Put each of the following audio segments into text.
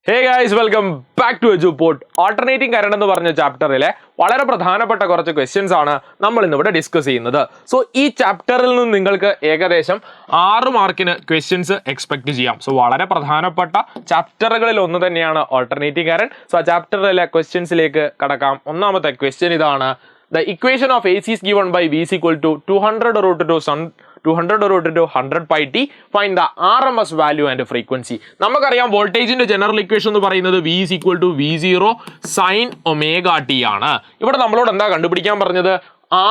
Hey guys, welcome back to Eduport. Alternating current എന്ന് പറഞ്ഞ ചാപ്റ്ററിലെ വളരെ പ്രധാനപ്പെട്ട കുറച്ച് ക്വസ്റ്റ്യൻസ് ആണ് നമ്മൾ ഇന്നിവിടെ ഡിസ്കസ് ചെയ്യുന്നത്. സോ ഈ ചാപ്റ്ററിൽ നിന്ന് നിങ്ങൾക്ക് ഏകദേശം 6 മാർക്കിന് ക്വസ്റ്റ്യൻസ് എക്സ്പെക്ട് ചെയ്യാം. സോ വളരെ പ്രധാനപ്പെട്ട ചാപ്റ്ററുകളിൽ ഒന്ന് തന്നെയാണ് ഓൾട്ടർനേറ്റിംഗ് കറണ്ട്. സോ ആ ചാപ്റ്ററിലെ ക്വസ്റ്റ്യൻസിലേക്ക് കടക്കാം. ഒന്നാമത്തെ ക്വസ്റ്റ്യൻ ഇതാണ്: The equation of AC is given by V is equal to 200 root to 100 pi t. Find the RMS value and frequency. നമുക്കറിയാം വോൾട്ടേജിന്റെ ജനറൽ ഇക്വേഷൻ എന്ന് പറയുന്നത് V is equal to V0 sin omega t ആണ്. ഇവിടെ നമ്മളോട് എന്താ കണ്ടുപിടിക്കാൻ പറഞ്ഞത്?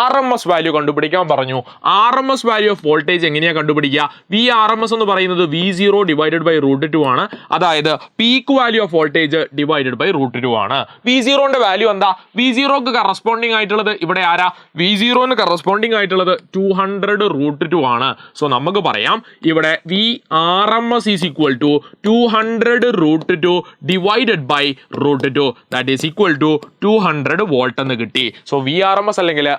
RMS വാല്യൂ കണ്ടുപിടിക്കാൻ പറഞ്ഞു. RMS വാല്യൂ ഓഫ് വോൾട്ടേജ് എങ്ങനെയാണ് കണ്ടുപിടിക്കുക? VRMS എന്ന് പറയുന്നത് V0 ഡിവൈഡഡ് ബൈ √2 ആണ്. അതായത് peak value of voltage divided by √2 ആണ്. V0ന്റെ വാല്യൂ എന്താ? V0ക്ക് കറസ്പോണ്ടിങ് ആയിട്ടുള്ളത് ഇവിടെ ആരാ? V0ന് കറസ്പോണ്ടിങ് ആയിട്ടുള്ളത് 200 √2 ആണ്. സോ നമുക്ക് പറയാം ഇവിടെ VRMS is equal to 200 √2 divided by √2, that is equal to 200 volt എന്ന് കിട്ടി. സോ VRMS അല്ലെങ്കിൽ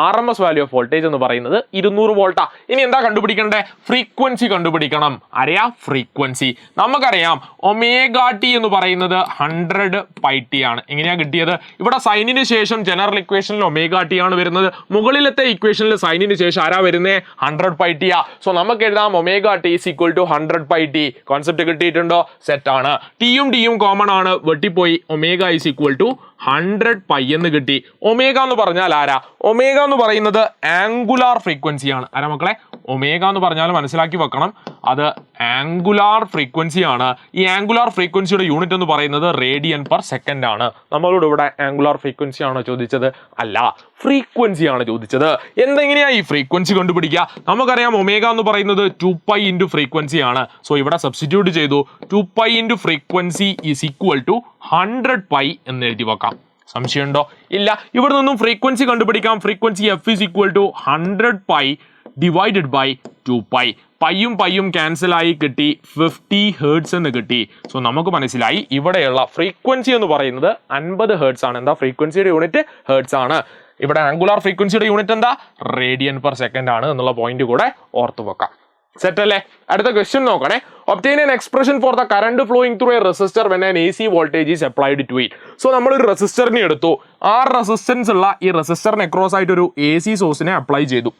RMS വാല്യൂ ഓഫ് വോൾട്ടേജ് എന്ന് പറയുന്നത് 200 വോൾട്ടാ. ഇനി എന്താ കണ്ടുപിടിക്കണ്ടേ? ഫ്രീക്വൻസി കണ്ടുപിടിക്കണം. അറിയാം ഫ്രീക്വൻസി. നമുക്കറിയാം ഒമേഗ ടി എന്ന് പറയുന്നത് 100 പൈ ടി ആണ്. എങ്ങനെയാ കിട്ടിയത്? ഇവിടെ സൈനിന് ശേഷം ജനറൽ ഇക്വേഷനിൽ ഒമേഗ ടി ആണ് വരുന്നത്. മുകളിലത്തെ ഇക്വേഷനിൽ സൈനിന് ശേഷം ആരാ വരുന്നത്? 100 പൈ ടി ആ. സോ നമുക്ക് എഴുതാം omega T is equal to 100 pi T. Concept കിട്ടിയിട്ടുണ്ടോ? സെറ്റ് ആണ്. ടിയും ഡിയും കോമൺ ആണ്, വെട്ടിപ്പോയി. Omega is equal to 100 pi എന്ന് കിട്ടി. ഒമേഗ എന്ന് പറഞ്ഞാൽ ആരാ? ഒമേഗ എന്ന് പറയുന്നത് ആംഗുലാർ ഫ്രീക്വൻസി ആണ്. ആരാ മക്കളെ? ഒമേഗ എന്ന് പറഞ്ഞാൽ മനസ്സിലാക്കി വെക്കണം, അത് ആംഗുലാർ ഫ്രീക്വൻസി ആണ്. ഈ ആംഗുലാർ ഫ്രീക്വൻസിയുടെ യൂണിറ്റ് എന്ന് പറയുന്നത് റേഡിയൻ പെർ സെക്കൻഡ് ആണ്. നമ്മളോട് ഇവിടെ ആംഗുലാർ ഫ്രീക്വൻസി ആണോ ചോദിച്ചത്? അല്ല, ഫ്രീക്വൻസി ആണ് ചോദിച്ചത്. എന്തെങ്ങനെയാ ഈ ഫ്രീക്വൻസി കണ്ടുപിടിക്കുക? നമുക്കറിയാം ഒമേഗ എന്ന് പറയുന്നത് 2π ഇൻറ്റു ഫ്രീക്വൻസി ആണ്. സോ ഇവിടെ സബ്സ്റ്റിറ്റ്യൂട്ട് ചെയ്തു. 2π into frequency is equal to 100 pi എന്ന് എഴുതി വെക്കാം. സംശയമുണ്ടോ? ഇല്ല. ഇവിടെ നിന്നും ഫ്രീക്വൻസി കണ്ടുപിടിക്കാം. Frequency F is equal to 100 pi divided by 2π. പയ്യും പയ്യും ക്യാൻസൽ ആയി കിട്ടി 50 ഹേർട്സ് എന്ന് കിട്ടി. സോ നമുക്ക് മനസ്സിലായി ഇവിടെയുള്ള ഫ്രീക്വൻസി എന്ന് പറയുന്നത് 50 ഹേർട്സ് ആണ്. എന്താ? ഫ്രീക്വൻസിയുടെ യൂണിറ്റ് ഹേർട്സ് ആണ്. ഇവിടെ ആംഗുലാർ ഫ്രീക്വൻസിയുടെ യൂണിറ്റ് എന്താ? റേഡിയൻ പെർ സെക്കൻഡ് ആണ് എന്നുള്ള പോയിന്റ് കൂടെ ഓർത്തു വെക്കാം. സെറ്റ് അല്ലേ? അടുത്ത ക്വസ്റ്റ്യൻ നോക്കണേ. Obtain an expression for the current flowing through a resistor when an AC voltage is applied to it. So നമ്മളൊരു റെസിസ്റ്ററിനെ എടുത്തു. ആ റെസിസ്റ്റൻസ് ഉള്ള ഈ റെസിസ്റ്ററിന് അക്രോസ് ആയിട്ട് ഒരു AC സോഴ്സിനെ അപ്ലൈ ചെയ്തു.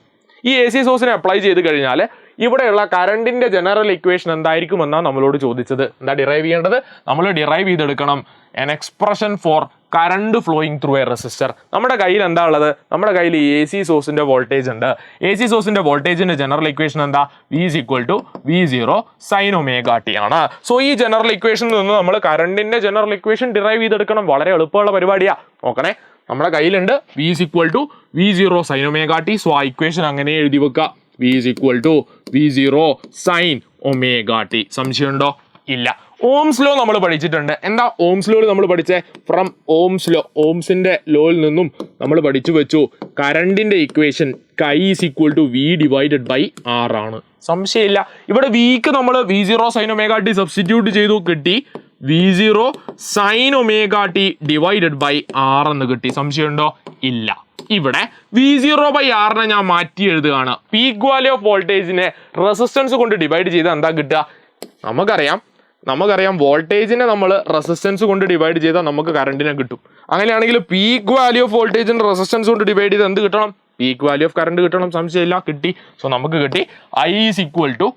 ഈ AC സോഴ്സിനെ അപ്ലൈ ചെയ്ത് കഴിഞ്ഞാൽ ഇവിടെയുള്ള കറണ്ടിന്റെ ജനറൽ ഇക്വേഷൻ എന്തായിരിക്കും എന്നാണ് നമ്മളോട് ചോദിച്ചത്. എന്താ ഡിറൈവ് ചെയ്യേണ്ടത്? നമ്മൾ ഡിറൈവ് ചെയ്തെടുക്കണം an expression for current flowing through a resistor. നമ്മുടെ കയ്യിൽ എന്താ ഉള്ളത്? നമ്മുടെ കയ്യിൽ AC സോഴ്സിന്റെ വോൾട്ടേജ് ഉണ്ട്. AC സോഴ്സിന്റെ വോൾട്ടേജിന്റെ ജനറൽ ഇക്വേഷൻ എന്താ? V is equal to V0 sin omega t ആണ്. സോ ഈ ജനറൽ ഇക്വേഷനിൽ നിന്ന് നമ്മൾ കറണ്ടിന്റെ ജനറൽ ഇക്വേഷൻ ഡിറൈവ് ചെയ്തെടുക്കണം. വളരെ എളുപ്പമുള്ള പരിപാടിയാ. നോക്കണേ, നമ്മുടെ കയ്യിലുണ്ട് V is equal to V0 sin omega t. So ആ ഇക്വേഷൻ അങ്ങനെ എഴുതി വെക്കുക. V is equal to V0 sin omega t. സംശയമുണ്ടോ? ഇല്ല. ഓംസ് ലോ നമ്മൾ പഠിച്ചിട്ടുണ്ട്. എന്താ ഓംസ് ലോയിൽ നമ്മൾ പഠിച്ചേ? ഫ്രം ഓംസ് ലോ, ഓംസിന്റെ ലോയിൽ നിന്നും നമ്മൾ പഠിച്ചു വെച്ചു കറണ്ടിന്റെ equation I is equal to V divided by R ആണ്. സംശയമില്ല. ഇവിടെ വിക്ക് നമ്മൾ V0 sin omega t substitute ചെയ്തു, കിട്ടി V0 sin omega t divided by R എന്ന് കിട്ടി. സംശയമുണ്ടോ? ഇല്ല. ഇവിടെ V0/R ഞാൻ മാറ്റി എഴുതുകയാണ്. പീക്ക് വാല്യൂ ഓഫ് വോൾട്ടേജിനെ റെസിസ്റ്റൻസ് കൊണ്ട് ഡിവൈഡ് ചെയ്താൽ എന്താ കിട്ടുക? നമുക്കറിയാം വോൾട്ടേജിനെ നമ്മൾ റെസിസ്റ്റൻസ് കൊണ്ട് ഡിവൈഡ് ചെയ്താൽ നമുക്ക് കറണ്ടിനെ കിട്ടും. അങ്ങനെയാണെങ്കിൽ പീക്ക് വാല്യൂ ഓഫ് വോൾട്ടേജിനെ റെസിസ്റ്റൻസ് കൊണ്ട് ഡിവൈഡ് ചെയ്താൽ എന്ത് കിട്ടണം? പീക്ക് വാല്യൂ ഓഫ് കറണ്ട് കിട്ടണം. സംശയമില്ല, കിട്ടി. സോ നമുക്ക് കിട്ടി I is equal to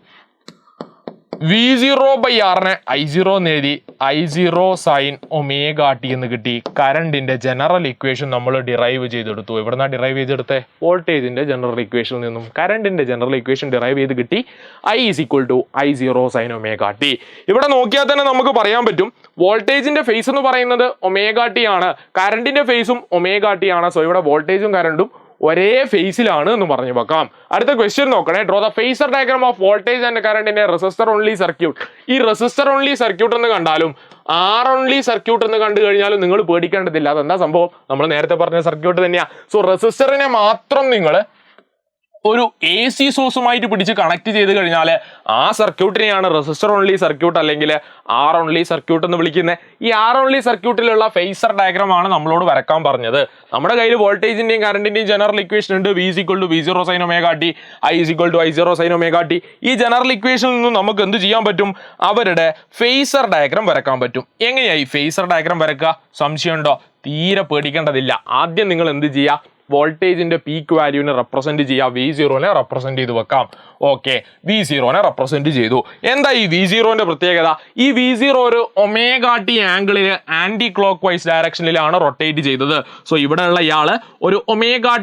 V0/R നെ I0 എന്ന് എഴുതി I0 sin omega t എന്ന് കിട്ടി. കറണ്ടിന്റെ ജനറൽ ഇക്വേഷൻ നമ്മൾ ഡിറൈവ് ചെയ്തെടുത്തു. എവിടുന്നാ ഡിറൈവ് ചെയ്തെടുത്തേ? വോൾട്ടേജിന്റെ ജനറൽ ഇക്വേഷനിൽ നിന്നും കറണ്ടിന്റെ ജനറൽ ഇക്വേഷൻ ഡിറൈവ് ചെയ്ത് കിട്ടി. I is equal to I0 sin omega t. ഇവിടെ നോക്കിയാൽ തന്നെ നമുക്ക് പറയാൻ പറ്റും വോൾട്ടേജിന്റെ ഫേസ് എന്ന് പറയുന്നത് ഒമേഗ ടി ആണ്, കറണ്ടിന്റെ ഫേസും ഒമേഗ ടി ആണ്. സോ ഇവിടെ വോൾട്ടേജും കറണ്ടും ഒരേ ഫേസിലാണ് എന്ന് പറഞ്ഞു വെക്കാം. അടുത്ത ക്വസ്റ്റ്യൻ നോക്കണേ. Draw the phasor diagram of voltage and current in A resistor only circuit. ഈ റെസിസ്റ്റർ ഓൺലി സർക്യൂട്ട് എന്ന് കണ്ടാലും R ഓൺലി സർക്യൂട്ട് എന്ന് കണ്ടു കഴിഞ്ഞാലും നിങ്ങൾ പേടിക്കേണ്ടതില്ല. അതെന്താ സംഭവം? നമ്മൾ നേരത്തെ പറഞ്ഞ സർക്യൂട്ട് തന്നെയാ. സോ റെസിസ്റ്ററിനെ മാത്രം നിങ്ങൾ ഒരു എ സി സോഴ്സുമായിട്ട് പിടിച്ച് കണക്ട് ചെയ്ത് കഴിഞ്ഞാൽ ആ സർക്യൂട്ടിനെയാണ് റെസിസ്റ്റർ ഓൺലി സർക്യൂട്ട് അല്ലെങ്കിൽ ആർ ഓൺലി സർക്യൂട്ട് എന്ന് വിളിക്കുന്നത്. ഈ ആർ ഓൺലി സർക്യൂട്ടിലുള്ള ഫേസർ ഡയഗ്രാം ആണ് നമ്മളോട് വരക്കാൻ പറഞ്ഞത്. നമ്മുടെ കയ്യിൽ വോൾട്ടേജിന്റെയും കറണ്ടിന്റെയും ജനറൽ ഇക്വേഷൻ ഉണ്ട്. V = V0 sin ω t, I = I0 sin ω t. ഈ ജനറൽ ഇക്വേഷനിൽ നിന്നും നമുക്ക് എന്ത് ചെയ്യാൻ പറ്റും? അവരുടെ ഫേസർ ഡയഗ്രാം വരക്കാൻ പറ്റും. എങ്ങനെയായി ഫേസർ ഡയഗ്രാം വരക്കുക? സംശയമുണ്ടോ? തീരെ പേടിക്കേണ്ടതില്ല. ആദ്യം നിങ്ങൾ എന്ത് ചെയ്യുക? വോൾട്ടേജിന്റെ പീക്ക് വാല്യൂവിനെ റെപ്രസെന്റ് ചെയ്യുക. V0നെ റെപ്രസെന്റ് ചെയ്ത് വെക്കാം. ഓക്കെ, V0നെ റെപ്രസെന്റ് ചെയ്തു. എന്താ ഈ V0ന്റെ പ്രത്യേകത? ഈ V0 ഒരു ω t ആംഗിളിൽ ആന്റി ക്ലോക്ക് വൈസ് ഡയറക്ഷനിലാണ് റൊട്ടേറ്റ് ചെയ്തത്. സോ ഇവിടെയുള്ള ഇയാള് ഒരു ω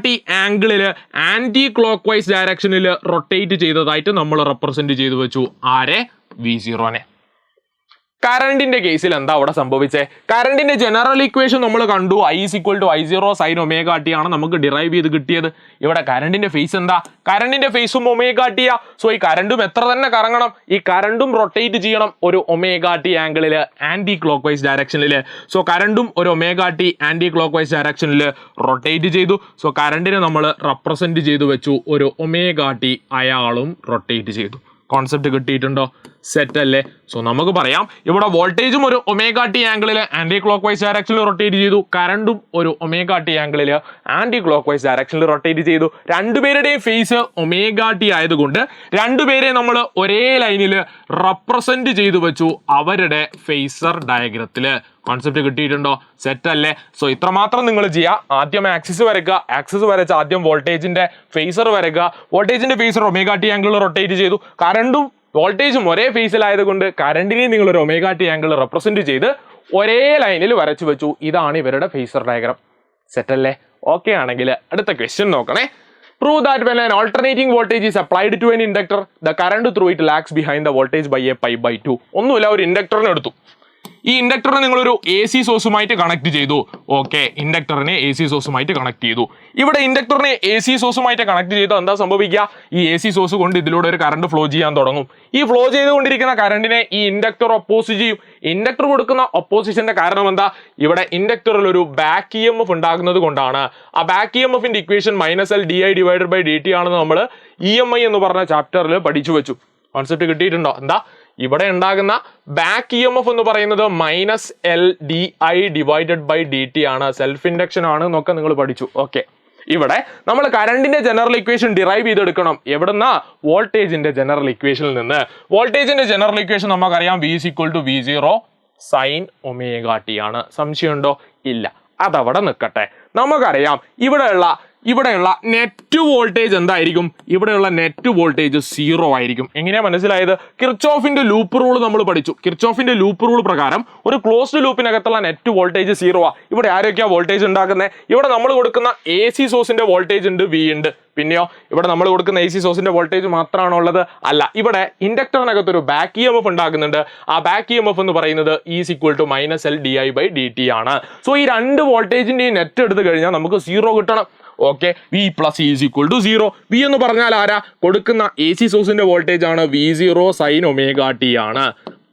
t ആംഗിളിൽ ആന്റി ക്ലോക്ക് വൈസ് ഡയറക്ഷനിൽ റൊട്ടേറ്റ് ചെയ്തതായിട്ട് നമ്മൾ റെപ്രസെന്റ് ചെയ്തു വെച്ചു. ആരെ? V0നെ. കറണ്ടിന്റെ കേസിൽ എന്താ അവിടെ സംഭവിച്ചേ? കറണ്ടിന്റെ ജനറൽ ഇക്വേഷൻ നമ്മൾ കണ്ടു. I = I0 sin ω t ആണ് നമുക്ക് ഡിറൈവ് ചെയ്ത് കിട്ടിയത്. ഇവിടെ കറണ്ടിന്റെ ഫേസ് എന്താ? കറണ്ടിന്റെ ഫേസും ω t ആ. സോ ഈ കറണ്ടും എത്ര തന്നെ കറങ്ങണം? ഈ കറണ്ടും റൊട്ടേറ്റ് ചെയ്യണം ഒരു ω t ആംഗിളിൽ ആന്റി ക്ലോക്ക് വൈസ് ഡയറക്ഷനിൽ. സോ കറണ്ടും ഒരു ω t ആന്റി ക്ലോക്ക് വൈസ് ഡയറക്ഷനിൽ റൊട്ടേറ്റ് ചെയ്തു. സോ കറണ്ടിനെ നമ്മൾ റെപ്രസെന്റ് ചെയ്തു വെച്ചു. ഒരു ω t അയാളും റൊട്ടേറ്റ് ചെയ്തു. കോൺസെപ്റ്റ് കിട്ടിയിട്ടുണ്ടോ? സെറ്റ് അല്ലേ? സോ നമുക്ക് പറയാം ഇവിടെ വോൾട്ടേജും ഒരു ω t ആംഗിളിൽ ആന്റി ക്ലോക്ക് വൈസ് ഡയറക്ഷനിൽ റൊട്ടേറ്റ് ചെയ്തു. കറണ്ടും ഒരു ω t ആംഗിളിൽ ആന്റി ക്ലോക്ക് വൈസ് ഡയറക്ഷനിൽ റൊട്ടേറ്റ് ചെയ്തു. രണ്ടുപേരുടെയും ഫേസ് ω t ആയതുകൊണ്ട് രണ്ടുപേരെ നമ്മൾ ഒരേ ലൈനിൽ റെപ്രസെന്റ് ചെയ്തു വെച്ചു അവരുടെ ഫേസർ ഡയഗ്രത്തില്. കോൺസെപ്റ്റ് കിട്ടിയിട്ടുണ്ടോ? സെറ്റ് അല്ലേ? സോ ഇത്രമാത്രം നിങ്ങൾ ചെയ്യുക. ആദ്യം ആക്സിസ് വരയ്ക്കുക. ആക്സിസ് വരച്ച് ആദ്യം വോൾട്ടേജിന്റെ ഫേസർ വരയ്ക്കുക. വോൾട്ടേജിന്റെ ഫേസർ ω t ആംഗിളിൽ റൊട്ടേറ്റ് ചെയ്തു. കറണ്ടും വോൾട്ടേജും ഒരേ ഫേസിലായതുകൊണ്ട് കറണ്ടിനെ നിങ്ങൾ ഒരു ω t ആംഗിൾ റെപ്രസെന്റ് ചെയ്ത് ഒരേ ലൈനിൽ വരച്ചു വെച്ചു. ഇതാണ് ഇവരുടെ ഫേസർ ഡയഗ്രാം. സെറ്റ് അല്ലേ? ഓക്കെ ആണെങ്കിൽ അടുത്ത ക്വസ്റ്റ്യൻ നോക്കണേ. Prove that when an alternating voltage is applied to an inductor, the current through it lags behind the voltage by a pi/2. ഒന്നുമില്ല, ഒരു ഇൻഡക്ടറിനെ എടുത്തു. ഈ ഇൻഡക്ടറിനെ നിങ്ങളൊരു എ സി സോഴ്സുമായിട്ട് കണക്ട് ചെയ്തു. ഓക്കെ, ഇൻഡക്ടറിനെ എ സി സോഴ്സുമായിട്ട് കണക്ട് ചെയ്തു. ഇവിടെ ഇൻഡക്ടറിനെ എ സി സോഴ്സുമായിട്ട് കണക്ട് ചെയ്താൽ എന്താ സംഭവിക്കുക? ഈ എ സി സോഴ്സ് കൊണ്ട് ഇതിലൂടെ ഒരു കറണ്ട് ഫ്ലോ ചെയ്യാൻ തുടങ്ങും. ഈ ഫ്ലോ ചെയ്തുകൊണ്ടിരിക്കുന്ന കറണ്ടിനെ ഈ ഇൻഡക്ടർ ഒപ്പോസ് ചെയ്യും. ഇൻഡക്ടർ കൊടുക്കുന്ന ഒപ്പോസിഷന്റെ കാരണം എന്താ? ഇവിടെ ഇൻഡക്ടറിൽ ഒരു ബാക്ക് EMF ഉണ്ടാകുന്നത് കൊണ്ടാണ്. ആ ബാക്ക് EMFന്റെ ഇക്വേഷൻ -L/di/dt ആണെന്ന് നമ്മൾ EMI എന്ന് പറഞ്ഞ ചാപ്റ്ററിൽ പഠിച്ചു വെച്ചു. കോൺസെപ്റ്റ് കിട്ടിയിട്ടുണ്ടോ? എന്താ ഇവിടെ ഉണ്ടാകുന്ന ബാക്ക് EMF എന്ന് പറയുന്നത് -L/di/dt ആണ്. സെൽഫ് ഇൻഡക്ഷൻ ആണ് എന്നൊക്കെ നിങ്ങൾ പഠിച്ചു. ഓക്കെ, ഇവിടെ നമ്മൾ കറണ്ടിന്റെ ജനറൽ ഇക്വേഷൻ ഡിറൈവ് ചെയ്തെടുക്കണം. എവിടുന്നാ? വോൾട്ടേജിന്റെ ജനറൽ ഇക്വേഷനിൽ നിന്ന്. വോൾട്ടേജിന്റെ ജനറൽ ഇക്വേഷൻ നമുക്കറിയാം. V = V0 sin ω t ആണ്. സംശയമുണ്ടോ? ഇല്ല, അതവിടെ നിൽക്കട്ടെ. നമുക്കറിയാം ഇവിടെയുള്ള നെറ്റ് വോൾട്ടേജ് എന്തായിരിക്കും? ഇവിടെയുള്ള നെറ്റ് വോൾട്ടേജ് 0 ആയിരിക്കും. എങ്ങനെയാ മനസ്സിലായത്? കിർച്ചോഫിന്റെ ലൂപ്പ് റൂൾ നമ്മൾ പഠിച്ചു. കിർച്ചോഫിന്റെ ലൂപ്പ് റൂൾ പ്രകാരം ഒരു ക്ലോസ്ഡ് ലൂപ്പിനകത്തുള്ള നെറ്റ് വോൾട്ടേജ് 0 ആ. ഇവിടെ ആരൊക്കെയാ വോൾട്ടേജ് ഉണ്ടാക്കുന്നത്? ഇവിടെ നമ്മൾ കൊടുക്കുന്ന എ സി സോഴ്സിന്റെ വോൾട്ടേജ് ഉണ്ട്, V ഉണ്ട്. പിന്നെയോ ഇവിടെ നമ്മൾ കൊടുക്കുന്ന എ സി സോഴ്സിന്റെ വോൾട്ടേജ് മാത്രമാണോ ഉള്ളത്? അല്ല, ഇവിടെ ഇൻഡക്ടറിനകത്ത് ഒരു ബാക്ക് EMF ഉണ്ടാകുന്നുണ്ട്. ആ ബാക്ക് EMF എന്ന് പറയുന്നത് E = -L/di/dt ആണ്. സോ ഈ രണ്ട് വോൾട്ടേജിന്റെയും നെറ്റ് എടുത്തു കഴിഞ്ഞാൽ നമുക്ക് 0 കിട്ടണം. Okay, V + E = 0. V എന്ന് പറഞ്ഞാൽ ആരാ? കൊടുക്കുന്ന എ സി സോഴ്സിന്റെ വോൾട്ടേജ് ആണ്. V0 sin ω t ആണ്.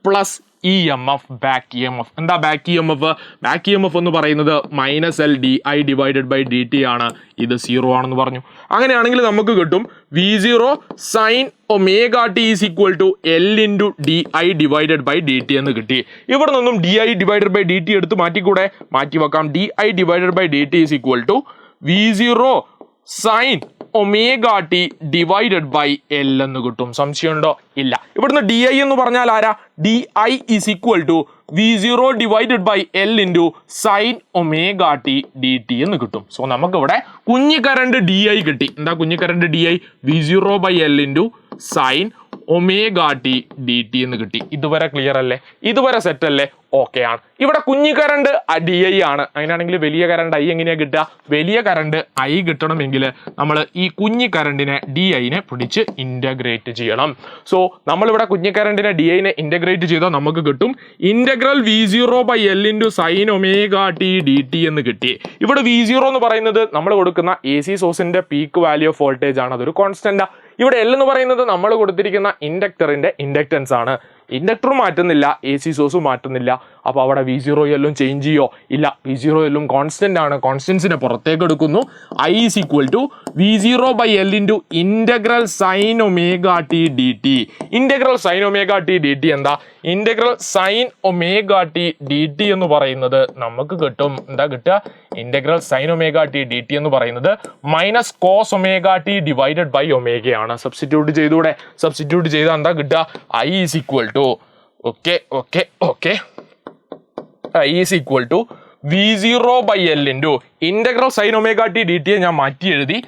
Plus EMF, back EMF. എന്താ ബാക്ക് EMF? ബാക്ക് EMF എന്ന് പറയുന്നത് -L/di/dt ആണ്. ഇത് 0 ആണെന്ന് പറഞ്ഞു. അങ്ങനെയാണെങ്കിൽ നമുക്ക് കിട്ടും V0 sin ω t = L/di/dt എന്ന് കിട്ടി. ഇവിടെ നിന്നും di/dt എടുത്ത് മാറ്റിക്കൂടെ? മാറ്റി വെക്കാം. di/dt = V0 sin ω t /L എന്ന് കിട്ടും. സംശയമുണ്ടോ? ഇല്ല. ഇവിടുന്ന് di എന്ന് പറഞ്ഞാൽ ആരാ? di = V0 /L sin ω t dt എന്ന് കിട്ടും. സോ നമുക്കിവിടെ കുഞ്ഞി കറണ്ട് di കിട്ടി. എന്താ കുഞ്ഞി current di? V0/L sin ω t dt എന്ന് കിട്ടി. ഇതുവരെ ക്ലിയർ അല്ലേ? ഇതുവരെ സെറ്റ് അല്ലേ? ഓക്കെ ആണ്. ഇവിടെ കുഞ്ഞി കറണ്ട് di ആണ്. അങ്ങനെയാണെങ്കിൽ വലിയ കറണ്ട് I എങ്ങനെയാ കിട്ടുക? വലിയ കറണ്ട് I കിട്ടണമെങ്കിൽ നമ്മൾ ഈ കുഞ്ഞി കറണ്ടിനെ di-നെ പിടിച്ച് ഇന്റഗ്രേറ്റ് ചെയ്യണം. സോ നമ്മളിവിടെ കുഞ്ഞി കറണ്ടിനെ di-നെ ഇന്റഗ്രേറ്റ് ചെയ്താൽ നമുക്ക് കിട്ടും integral V0/L sin ω t dt എന്ന് കിട്ടി. ഇവിടെ V0 എന്ന് പറയുന്നത് നമ്മൾ കൊടുക്കുന്ന എ സി സോഴ്സിന്റെ പീക്ക് വാല്യൂ ഓഫ് വോൾട്ടേജ് ആണ്. അതൊരു കോൺസ്റ്റന്റ്. ഇവിടെ L എന്ന് പറയുന്നത് നമ്മൾ കൊടുത്തിരിക്കുന്ന ഇൻഡക്ടറിന്റെ ഇൻഡക്റ്റൻസ് ആണ്. ഇൻഡക്ടർ മാറ്റുന്നില്ല, AC സോഴ്സ് മാറ്റുന്നില്ല. അപ്പോൾ അവിടെ V0 എല്ലാം ചേഞ്ച് ചെയ്യോ? ഇല്ല, V0 എല്ലാം കോൺസ്റ്റന്റ് ആണ്. കോൺസ്റ്റൻസിനെ പുറത്തേക്ക് എടുക്കുന്നു. I is equal to V0/L into integral sin omega t dt. Integral sin omega t dt എന്താ? Integral sin omega t dt എന്ന് പറയുന്നത് നമുക്ക് കിട്ടും. എന്താ കിട്ടുക? Integral sin omega t dt എന്ന് പറയുന്നത് minus cos omega t divided by omega ആണ്. സബ്സ്റ്റിറ്റ്യൂട്ട് ചെയ്തൂടെ? സബ്സ്റ്റിറ്റ്യൂട്ട് ചെയ്താൽ എന്താ കിട്ടുക? I is equal to I is equal to V0/L into ഇന്റഗ്രൽ sin omega t dt ഞാൻ മാറ്റി എഴുതി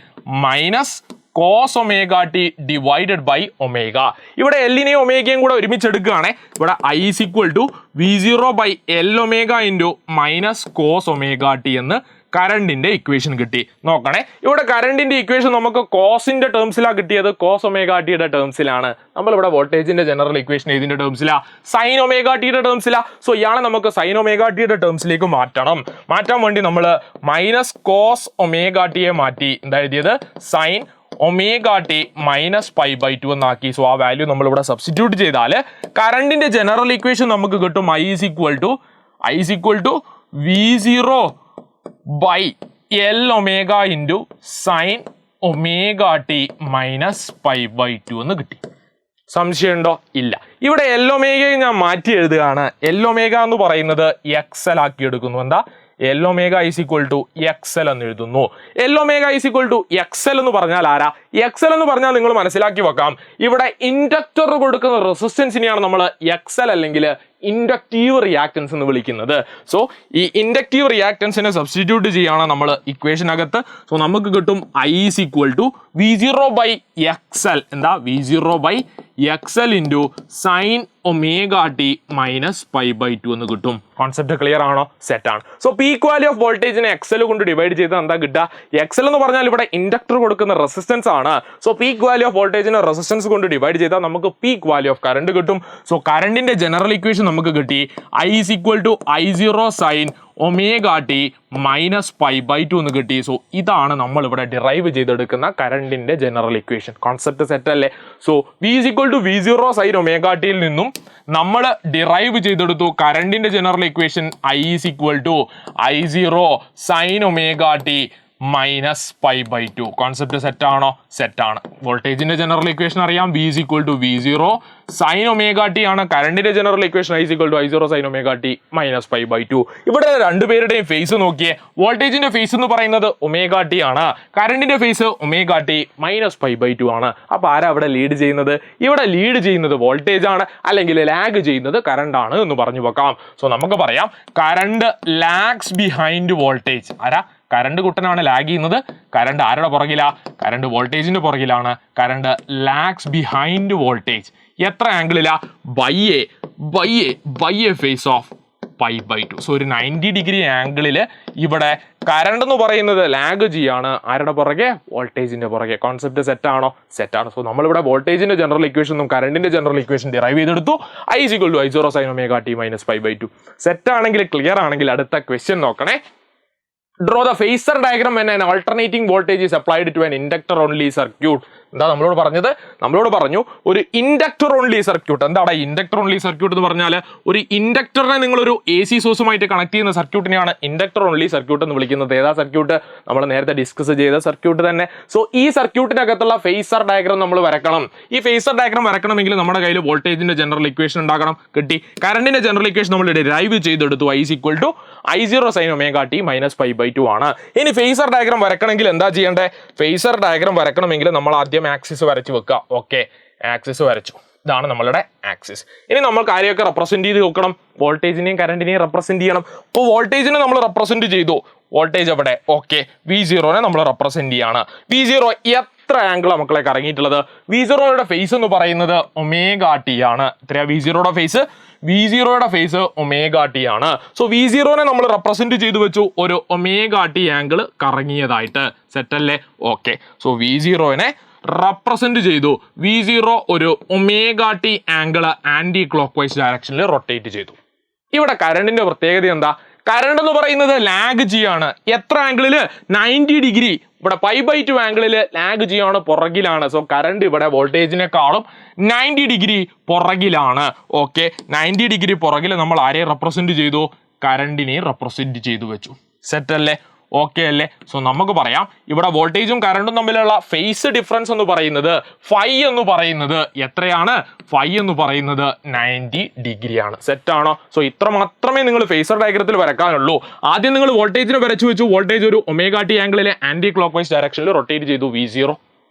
minus cos omega t divided by omega. ഇവിടെ എല്ലിനെയും ഒമേഗയും കൂടെ ഒരുമിച്ച് എടുക്കുകയാണെ. ഇവിടെ I is equal to V0/L omega into minus cos omega t എന്ന് കറണ്ടിന്റെ ഇക്വേഷൻ കിട്ടി. നോക്കണേ, ഇവിടെ കറണ്ടിന്റെ ഇക്വേഷൻ നമുക്ക് കോസിന്റെ ടേംസിലാണ് കിട്ടിയത്. കോസ് ഒമേഗ ടിയുടെ ടേംസിലാണ്. നമ്മളിവിടെ വോൾട്ടേജിന്റെ ജനറൽ ഇക്വേഷൻ ഏതിന്റെ ടേംസിലാ? സൈൻ ഒമേഗ ടിയുടെ ടേംസിലാ. സോ ഇയാളെ നമുക്ക് സൈൻ ഒമേഗ ടിയുടെ ടേംസിലേക്ക് മാറ്റാൻ വേണ്ടി നമ്മൾ മൈനസ് കോസ് ഒമേഗ ടിയെ മാറ്റി എന്താ എഴുതിയത്? സൈൻ ഒമേഗ ടി മൈനസ് π/2 എന്നാക്കി. സോ ആ വാല്യൂ നമ്മൾ ഇവിടെ സബ്സ്റ്റിറ്റ്യൂട്ട് ചെയ്താൽ കറണ്ടിന്റെ ജനറൽ ഇക്വേഷൻ നമുക്ക് കിട്ടും. I is equal to V0/L omega into sin omega t minus π/2 എന്ന് കിട്ടി. സംശയമുണ്ടോ? ഇല്ല. ഇവിടെ L omega ഞാൻ മാറ്റി എഴുതുകയാണ്. L omega എന്ന് പറയുന്നത് XL ആക്കി എടുക്കുന്നു. എന്താ? L omega is equal to XL എന്ന് എഴുതുന്നു. L omega is equal to XL എന്ന് പറഞ്ഞാൽ ആരാ? XL എന്ന് പറഞ്ഞാൽ നിങ്ങൾ മനസ്സിലാക്കി വെക്കാം, ഇവിടെ ഇൻഡക്ടർ കൊടുക്കുന്ന റെസിസ്റ്റൻസിനെയാണ് നമ്മൾ XL അല്ലെങ്കിൽ ഇൻഡക്റ്റീവ് റിയാക്ടൻസ് എന്ന് വിളിക്കുന്നത്. സോ ഈ ഇൻഡക്റ്റീവ് റിയാക്ടൻസിനെ സബ്സ്റ്റിറ്റ്യൂട്ട് ചെയ്യാണ് നമ്മൾ ഇക്വേഷനകത്ത്. സോ നമുക്ക് കിട്ടും I is equal to V0/XL. എന്താ? V0/XL into sin omega t minus π/2 എന്ന് കിട്ടും. കോൺസെപ്റ്റ് ക്ലിയർ ആണോ? സെറ്റ് ആണ്. സോ പീക്ക് വാല്യൂ ഓഫ് വോൾട്ടേജിനെ XL കൊണ്ട് ഡിവൈഡ് ചെയ്ത് എന്താ കിട്ടുക? XL എന്ന് പറഞ്ഞാൽ ഇവിടെ ഇൻഡക്ടർ കൊടുക്കുന്ന റെസിസ്റ്റൻസ് ആണ്. സോ പീക്ക് വാല്യൂ ഓഫ് വോൾട്ടേജിനെ റെസിസ്റ്റൻസ് കൊണ്ട് ഡിവൈഡ് ചെയ്താൽ നമുക്ക് പീക്ക് വാല്യൂ ഓഫ് കറണ്ട് കിട്ടും. സോ കറണ്ടിന്റെ ജനറൽ ഇക്വേഷൻ നമുക്ക് കിട്ടി. I is equal to I0 sin omega t minus π/2 എന്ന് കിട്ടി. സോ ഇതാണ് നമ്മൾ ഇവിടെ ഡിറൈവ് ചെയ്തെടുക്കുന്ന കറണ്ടിന്റെ ജനറൽ ഇക്വേഷൻ. കോൺസെപ്റ്റ് സെറ്റ് അല്ലേ? So V is equal to V0 sin omega t യിൽ നിന്നും നമ്മൾ ഡിറൈവ് ചെയ്തെടുത്തു കറണ്ടിന്റെ general equation. I is equal to I0 sin omega t minus π/2. Concept set ആണോ? സെറ്റ് ആണ്. വോൾട്ടേജിന്റെ ജനറൽ ഇക്വേഷൻ അറിയാം. V is equal to V0 sin omega t ആണ്. കറണ്ടിന്റെ general equation I is equal to I0 sin omega t minus π/2. ഇവിടെ രണ്ടുപേരുടെയും face നോക്കിയേ. വോൾട്ടേജിന്റെ ഫേസ് എന്ന് പറയുന്നത് omega t ആണ്. കറണ്ടിന്റെ ഫേസ് omega t മൈനസ് π/2 ആണ്. അപ്പൊ ആരാ അവിടെ ലീഡ് ചെയ്യുന്നത്? ഇവിടെ ലീഡ് ചെയ്യുന്നത് വോൾട്ടേജ് ആണ്, അല്ലെങ്കിൽ ലാഗ് ചെയ്യുന്നത് കറണ്ട് ആണ് എന്ന് പറഞ്ഞു വെക്കാം. സോ നമുക്ക് പറയാം കറണ്ട് ലാഗ്സ് ബിഹൈൻഡ് വോൾട്ടേജ്. ആരാ? കറണ്ട് കുട്ടനാണ് ലാഗ് ചെയ്യുന്നത്. കറണ്ട് ആരുടെ പുറകിലാ? കറണ്ട് വോൾട്ടേജിന്റെ പുറകിലാണ്. Current lags behind voltage. എത്ര ആംഗിളിലാ? By a phase of π/2. So ഒരു 90 ഡിഗ്രി ആംഗിളിൽ ഇവിടെ കറണ്ട് എന്ന് പറയുന്നത് ലാഗ് ചെയ്യാണ്. ആരുടെ പുറകെ? വോൾട്ടേജിന്റെ പുറകെ. കോൺസെപ്റ്റ് സെറ്റ് ആണോ? സെറ്റ് ആണ്. സോ നമ്മളിവിടെ വോൾട്ടേജിന്റെ ജനറൽ ഇക്വേഷനും കറണ്ടിന്റെ ജനറൽ ഇക്വേഷൻ ഡിറൈവ് ചെയ്തെടുത്തു. I is equal to I0 sin omega t minus π/2. Set ആണെങ്കിൽ, ക്ലിയർ ആണെങ്കിൽ അടുത്ത ക്വസ്റ്റ്യൻ നോക്കണേ. Draw the phasor diagram when an alternating voltage is applied to an inductor only circuit. എന്താ നമ്മളോട് പറഞ്ഞത്? നമ്മളോട് പറഞ്ഞു ഒരു ഇൻഡക്ടർ ഓൺലി സർക്യൂട്ട്. എന്താണ് ഇൻഡക്ടർ ഓൺലി സർക്യൂട്ട് എന്ന് പറഞ്ഞാൽ? ഒരു ഇൻഡക്ടറിനെ നിങ്ങളൊരു AC സോഴ്സുമായിട്ട് കണക്ട് ചെയ്യുന്ന സർക്യൂട്ടിനെയാണ് ഇൻഡക്ടർ ഓൺലി സർക്യൂട്ട് എന്ന് വിളിക്കുന്നത്. ഏതാ സർക്യൂട്ട്? നമ്മൾ നേരത്തെ ഡിസ്കസ് ചെയ്ത സർക്യൂട്ട് തന്നെ. സോ ഈ സർക്യൂട്ടിനകത്തുള്ള ഫേസർ ഡയഗ്രാം നമ്മൾ വരക്കണം. ഈ ഫേസർ ഡയഗ്രാം വരക്കണമെങ്കിൽ നമ്മുടെ കയ്യിൽ വോൾട്ടേജിന്റെ ജനറൽ ഇക്വേഷൻ ഉണ്ടാകണം. കിട്ടി. കറണ്ടിന്റെ ജനറൽ ഇക്വേഷൻ നമ്മൾ ഡിറൈവ് ചെയ്തെടുത്തു. I is equal to I0 sin omega t minus π/2 ആണ്. ഇനി ഫേസർ ഡയഗ്രാം വരക്കണമെങ്കിൽ എന്താ ചെയ്യേണ്ടത്? ഫേസർ ഡയഗ്രാം വരക്കണമെങ്കിൽ നമ്മൾ ആദ്യം ആക്സിസ് വരച്ച് വെക്കുക. ഓക്കെ, ആക്സിസ് വരച്ചു. ഇതാണ് നമ്മളുടെ ആക്സിസ്. ഇനി നമ്മൾ കാര്യമൊക്കെ റെപ്രസെന്റ് ചെയ്ത് നോക്കണം. വോൾട്ടേജിനെയും കറണ്ടിനെയും റെപ്രസെന്റ് ചെയ്യണം. അപ്പോൾ വോൾട്ടേജിനെ നമ്മൾ റെപ്രസെന്റ് ചെയ്തു. വോൾട്ടേജ് അവിടെ ഓക്കെ. V0നെ നമ്മൾ റെപ്രസെന്റ് ചെയ്യാണ്. V0 എത്ര ആംഗിൾ മക്കളെ കറങ്ങിയിട്ടുള്ളത്? V0യുടെ ഫേസ് എന്ന് പറയുന്നത് omega t ആണ്. എത്രയാ V0യുടെ ഫേസ്? V0യുടെ ഫേസ് omega t ആണ്. സോ V0നെ നമ്മൾ റെപ്രസെന്റ് ചെയ്തു വെച്ചു ഒരു omega t ആംഗിൾ കറങ്ങിയതായിട്ട്. സെറ്റ് അല്ലേ? ഓക്കെ. സോ V0നെ റെപ്രസെന്റ് ചെയ്തു. V0 ഒരു omega t angle anticlockwise ഡയറക്ഷനിൽ റൊട്ടേറ്റ് ചെയ്തു. ഇവിടെ കറണ്ടിന്റെ പ്രത്യേകത എന്താ? കറണ്ട് എന്ന് പറയുന്നത് ലാഗ് ചെയ്യാണ്. എത്ര ആംഗിളില്? 90 ഡിഗ്രി ഇവിടെ π/2 ആംഗിളിൽ ലാഗ് ചെയ്യാണ്, പുറകിലാണ്. സോ കറണ്ട് ഇവിടെ വോൾട്ടേജിനെക്കാളും 90 ഡിഗ്രി പുറകിലാണ്. ഓക്കെ, 90 ഡിഗ്രി പുറകിൽ നമ്മൾ ആരെ റെപ്രസെന്റ് ചെയ്തു? കറണ്ടിനെ റെപ്രസെന്റ് ചെയ്തു വെച്ചു. സെറ്റ് അല്ലേ? ഓക്കെ അല്ലേ? സോ നമുക്ക് പറയാം ഇവിടെ വോൾട്ടേജും കറണ്ടും തമ്മിലുള്ള ഫേസ് ഡിഫറൻസ് എന്ന് പറയുന്നത് ഫൈ എന്ന് പറയുന്നത് എത്രയാണ്? ഫൈ എന്ന് പറയുന്നത് 90 ഡിഗ്രി ആണ്. സെറ്റ് ആണോ? സോ ഇത്ര മാത്രമേ നിങ്ങൾ ഫേസർ ഡയഗ്രത്തിൽ വരക്കാനുള്ളൂ. ആദ്യം നിങ്ങൾ വോൾട്ടേജിനെ വരച്ചു വെച്ചു. വോൾട്ടേജ് ഒരു ω-t ആംഗിളിലെ ആന്റി ക്ലോക്ക് വൈസ് ഡയറക്ഷനിൽ റൊട്ടേറ്റ് ചെയ്തു V0.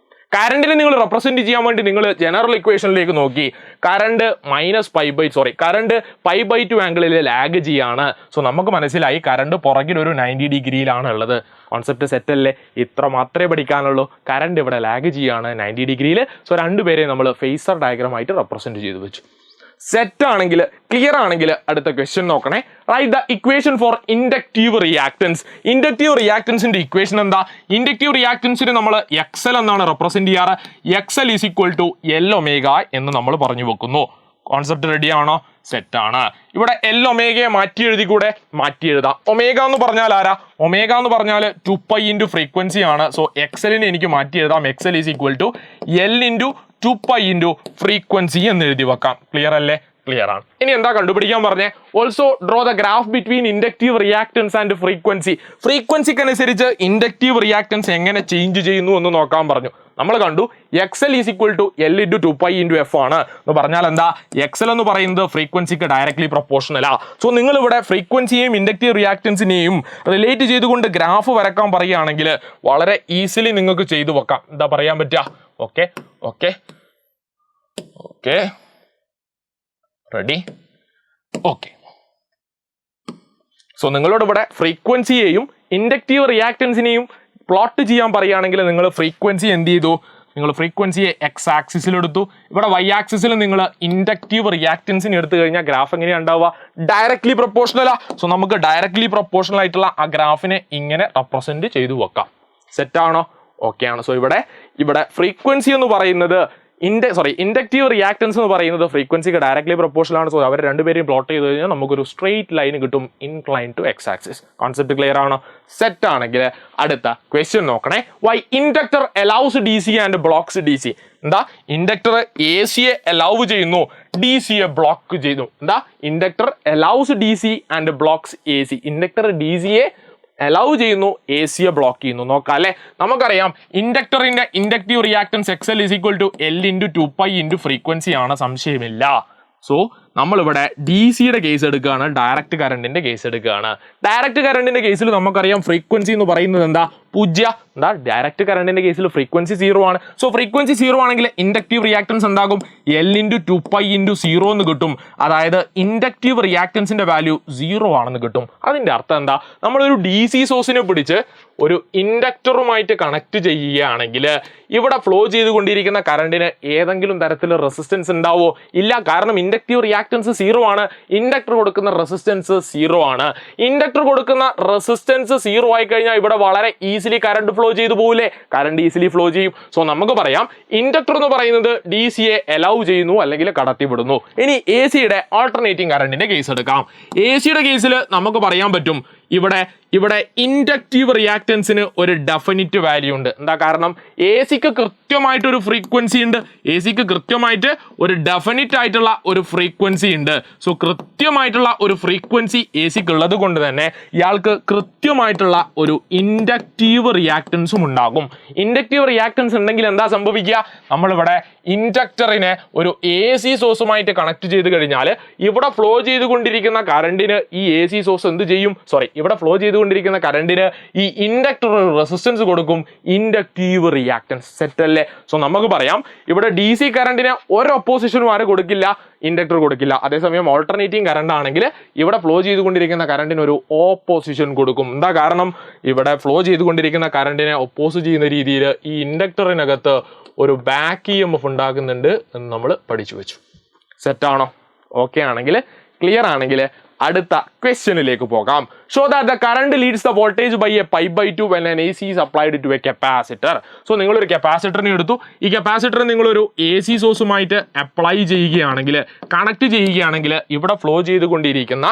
കറണ്ടിനെ നിങ്ങൾ റെപ്രസെന്റ് ചെയ്യാൻ വേണ്ടി നിങ്ങൾ ജനറൽ ഇക്വേഷനിലേക്ക് നോക്കി. കറണ്ട് കറണ്ട് π/2 ആംഗിളിൽ ലാഗ് ചെയ്യാണ്. സോ നമുക്ക് മനസ്സിലായി കറണ്ട് പുറകിൽ ഒരു 90 ഡിഗ്രിയിലാണ് ഉള്ളത്. കോൺസെപ്റ്റ് സെറ്റ് അല്ലേ? ഇത്ര മാത്രമേ പഠിക്കാനുള്ളൂ. കറണ്ട് ഇവിടെ ലാഗ് ചെയ്യാണ് 90 ഡിഗ്രിയിൽ. സോ രണ്ടുപേരെ നമ്മൾ ഫേസർ ഡയഗ്രാം ആയിട്ട് റെപ്രസെന്റ് ചെയ്തു വെച്ചു. സെറ്റ് ആണെങ്കിൽ, ക്ലിയർ ആണെങ്കിൽ അടുത്ത ക്വസ്റ്റ്യൻ നോക്കണേ. Write the equation for inductive reactance. Inductive റിയാക്ടൻസിന്റെ ഇക്വേഷൻ എന്താ? ഇൻഡക്റ്റീവ് റിയാക്ടൻസിന് നമ്മൾ XL എന്നാണ് റെപ്രസെന്റ് ചെയ്യാറ്. XL is equal to L omega എന്ന് നമ്മൾ പറഞ്ഞു വെക്കുന്നു. കോൺസെപ്റ്റ് റെഡി ആണോ? സെറ്റ് ആണ്. ഇവിടെ L ഒമേഗയെ മാറ്റി എഴുതി കൂടെ? മാറ്റി എഴുതാം. ഒമേഗ എന്ന് പറഞ്ഞാൽ ആരാ? ഒമേഗ എന്ന് പറഞ്ഞാൽ 2π ഇൻറ്റു ഫ്രീക്വൻസി ആണ്. സോ XL-നെ എനിക്ക് മാറ്റി എഴുതാം. XL is equal to L into 2π into frequency എന്ന് എഴുതി വെക്കാം. ക്ലിയർ അല്ലേ? ക്ലിയർ ആണ്. ഇനി എന്താ കണ്ടുപിടിക്കാൻ പറഞ്ഞേ? Also draw the graph between inductive reactance and frequency. ഫ്രീക്വൻസിക്ക് അനുസരിച്ച് ഇൻഡക്റ്റീവ് റിയാക്ടൻസ് എങ്ങനെ ചേഞ്ച് ചെയ്യുന്നു എന്ന് നോക്കാൻ പറഞ്ഞു. നമ്മൾ കണ്ടു XL is equal to L into 2π into F ആണ് എന്ന് പറഞ്ഞാൽ എന്താ? XL എന്ന് പറയുന്നത് ഫ്രീക്വൻസിക്ക് ഡയറക്ട്ലി പ്രൊപ്പോർഷണലാ. സോ നിങ്ങൾ ഇവിടെ ഫ്രീക്വൻസിയെയും ഇൻഡക്റ്റീവ് റിയാക്ടൻസിനെയും റിലേറ്റ് ചെയ്തുകൊണ്ട് ഗ്രാഫ് വരക്കാൻ പറയുകയാണെങ്കിൽ വളരെ ഈസിലി നിങ്ങൾക്ക് ചെയ്തു വെക്കാം. എന്താ പറയാൻ പറ്റുക? Okay okay okay ready? Okay. So നിങ്ങളോട് ഇവിടെ ഫ്രീക്വൻസിയെയും ഇൻഡക്റ്റീവ് റിയാക്ടൻസിനെയും പ്ലോട്ട് ചെയ്യാൻ പറയുകയാണെങ്കിൽ നിങ്ങൾ ഫ്രീക്വൻസി എന്ത് ചെയ്തു? നിങ്ങൾ ഫ്രീക്വൻസിയെ X ആക്സിസിലെടുത്തു. ഇവിടെ Y ആക്സിസിൽ നിങ്ങൾ ഇൻഡക്റ്റീവ് റിയാക്ടൻസിന് എടുത്തു കഴിഞ്ഞാൽ ഗ്രാഫ് എങ്ങനെയാണ് ഉണ്ടാവുക? ഡയറക്ട്ലി പ്രൊപ്പോർഷണലാ. സോ നമുക്ക് ഡയറക്ട്ലി പ്രൊപ്പോർഷണൽ ആയിട്ടുള്ള ആ ഗ്രാഫിനെ ഇങ്ങനെ റെപ്രസെന്റ് ചെയ്തു വെക്കാം. സെറ്റ് ആണോ? ഓക്കെ ആണ്. സോ ഇവിടെ ഫ്രീക്വൻസി എന്ന് പറയുന്നത് ഇൻഡക്റ്റീവ് റിയാക്ടൻസ് എന്ന് പറയുന്നത് ഫ്രീക്വൻസിക്ക് ഡയറക്ട്ലി പ്രൊപ്പോർഷണൽ ആണ്. സോ അവർ രണ്ടുപേരെയും പ്ലോട്ട് ചെയ്ത് കഴിഞ്ഞാൽ നമുക്കൊരു സ്ട്രെയിറ്റ് ലൈൻ കിട്ടും, incline to X axis. Concept clear ആണോ? സെറ്റ് ആണെങ്കിൽ അടുത്ത ക്വസ്റ്റ്യൻ നോക്കണേ. Why inductor allows DC and blocks DC. എന്താ? ഇൻഡക്ടർ AC-യെ അലൗ ചെയ്യുന്നു, DC-യെ ബ്ലോക്ക് ചെയ്യുന്നു. എന്താ? Inductor allows DC and blocks AC. Inductor DC-യെ അലൗ ചെയ്യുന്നു, AC-യെ ബ്ലോക്ക് ചെയ്യുന്നു. നോക്കാം അല്ലെ? നമുക്കറിയാം ഇൻഡക്ടറിന്റെ inductive reactance XL is equal to L into 2π into frequency ആണ്, സംശയമില്ല. സോ നമ്മളിവിടെ DC-യുടെ കേസ് എടുക്കുകയാണ്, ഡയറക്റ്റ് കറണ്ടിന്റെ കേസ് എടുക്കുകയാണ്. ഡയറക്റ്റ് കറണ്ടിന്റെ കേസിൽ നമുക്കറിയാം ഫ്രീക്വൻസി എന്ന് പറയുന്നത് എന്താ? 0. എന്താ? ഡയറക്റ്റ് കറണ്ടിന്റെ കേസിൽ ഫ്രീക്വൻസി 0 ആണ്. സോ ഫ്രീക്വൻസി 0 ആണെങ്കിൽ ഇൻഡക്റ്റീവ് റിയാക്ടൻസ് എന്താകും? L ഇൻറ്റു 2π ഇൻറ്റു 0 എന്ന് കിട്ടും. അതായത് ഇൻഡക്റ്റീവ് റിയാക്ടൻസിന്റെ വാല്യൂ 0 ആണെന്ന് കിട്ടും. അതിന്റെ അർത്ഥം എന്താ? നമ്മളൊരു DC സോഴ്സിനെ പിടിച്ച് ഒരു ഇൻഡക്ടറുമായിട്ട് കണക്ട് ചെയ്യുകയാണെങ്കിൽ ഇവിടെ ഫ്ലോ ചെയ്തുകൊണ്ടിരിക്കുന്ന കറണ്ടിന് ഏതെങ്കിലും തരത്തിൽ റെസിസ്റ്റൻസ് ഉണ്ടാവോ? ഇല്ല. കാരണം ഇൻഡക്റ്റീവ് റിയാക്ടൻസ് 0 ആണ്. ഇൻഡക്ടർ കൊടുക്കുന്ന റെസിസ്റ്റൻസ് 0 ആണ്. ഇൻഡക്ടർ കൊടുക്കുന്ന റെസിസ്റ്റൻസ് 0 ആയി കഴിഞ്ഞാൽ ഇവിടെ വളരെ ഈസിലി കറണ്ട് ഫ്ലോ ചെയ്തു പോകില്ലേ? കറണ്ട് ഈസിലി ഫ്ലോ ചെയ്യും. സോ നമുക്ക് പറയാം ഇൻഡക്ടർ എന്ന് പറയുന്നത് DC-യെ അലൗ ചെയ്യുന്നു അല്ലെങ്കിൽ കടത്തിവിടുന്നു. ഇനി AC-യുടെ ആൾട്ടർനേറ്റിംഗ് കറണ്ടിന്റെ കേസ് എടുക്കാം. AC-യുടെ കേസിൽ നമുക്ക് പറയാൻ പറ്റും ഇവിടെ ഇൻഡക്റ്റീവ് റിയാക്ടൻസിന് ഒരു ഡെഫിനിറ്റ് വാല്യൂ ഉണ്ട്. എന്താ കാരണം? AC-ക്ക് കൃത്യമായിട്ടൊരു ഫ്രീക്വൻസി ഉണ്ട്. AC-ക്ക് കൃത്യമായിട്ട് ഒരു ഡെഫിനിറ്റ് ആയിട്ടുള്ള ഒരു ഫ്രീക്വൻസി ഉണ്ട്. സോ കൃത്യമായിട്ടുള്ള ഒരു ഫ്രീക്വൻസി AC-ക്ക് ഉള്ളത് കൊണ്ട് തന്നെ ഇയാൾക്ക് കൃത്യമായിട്ടുള്ള ഒരു ഇൻഡക്റ്റീവ് റിയാക്ടൻസും ഉണ്ടാകും. ഇൻഡക്റ്റീവ് റിയാക്ടൻസ് ഉണ്ടെങ്കിൽ എന്താ സംഭവിക്കുക? നമ്മളിവിടെ ഇൻഡക്ടറിനെ ഒരു AC സോഴ്സുമായിട്ട് കണക്ട് ചെയ്ത് കഴിഞ്ഞാൽ ഇവിടെ ഫ്ലോ ചെയ്തുകൊണ്ടിരിക്കുന്ന കറണ്ടിന് ഈ AC സോഴ്സ് എന്ത് ചെയ്യും? ഇവിടെ ഫ്ലോ ചെയ്തുകൊണ്ടിരിക്കുന്ന കറണ്ടിന് ഈ ഇൻഡക്ടർ റെസിസ്റ്റൻസ് കൊടുക്കും, ഇൻഡക്റ്റീവ് റിയാക്ടൻസ്. സെറ്റ് അല്ലേ? സോ നമുക്ക് പറയാം ഇവിടെ DC കറണ്ടിന് ഒരു ഒപ്പോസിഷനും ആരും കൊടുക്കില്ല, ഇൻഡക്ടർ കൊടുക്കില്ല. അതേസമയം ഓൾട്ടർനേറ്റിംഗ് കറണ്ട് ആണെങ്കിൽ ഇവിടെ ഫ്ലോ ചെയ്തുകൊണ്ടിരിക്കുന്ന കറണ്ടിന് ഒരു ഓപ്പോസിഷൻ കൊടുക്കും. എന്താ കാരണം? ഇവിടെ ഫ്ലോ ചെയ്തുകൊണ്ടിരിക്കുന്ന കറണ്ടിനെ ഒപ്പോസ് ചെയ്യുന്ന രീതിയിൽ ഈ ഇൻഡക്ടറിനകത്ത് ഒരു ബാക്ക് EMF ഉണ്ടാകുന്നുണ്ട് എന്ന് നമ്മൾ പഠിച്ചു വെച്ചു. സെറ്റാണോ? ഓക്കെ ആണെങ്കിൽ, ക്ലിയർ ആണെങ്കിൽ അടുത്ത ക്വസ്റ്റ്യനിലേക്ക് പോകാം. Show that the current leads the voltage by a π/2 when an AC is applied to a capacitor. So നിങ്ങളൊരു കപ്പാസിറ്ററിനെ എടുത്തു. ഈ കപ്പാസിറ്റർ നിങ്ങളൊരു AC സോഴ്സുമായിട്ട് അപ്ലൈ ചെയ്യുകയാണെങ്കിൽ, കണക്ട് ചെയ്യുകയാണെങ്കിൽ ഇവിടെ ഫ്ലോ ചെയ്തുകൊണ്ടിരിക്കുന്ന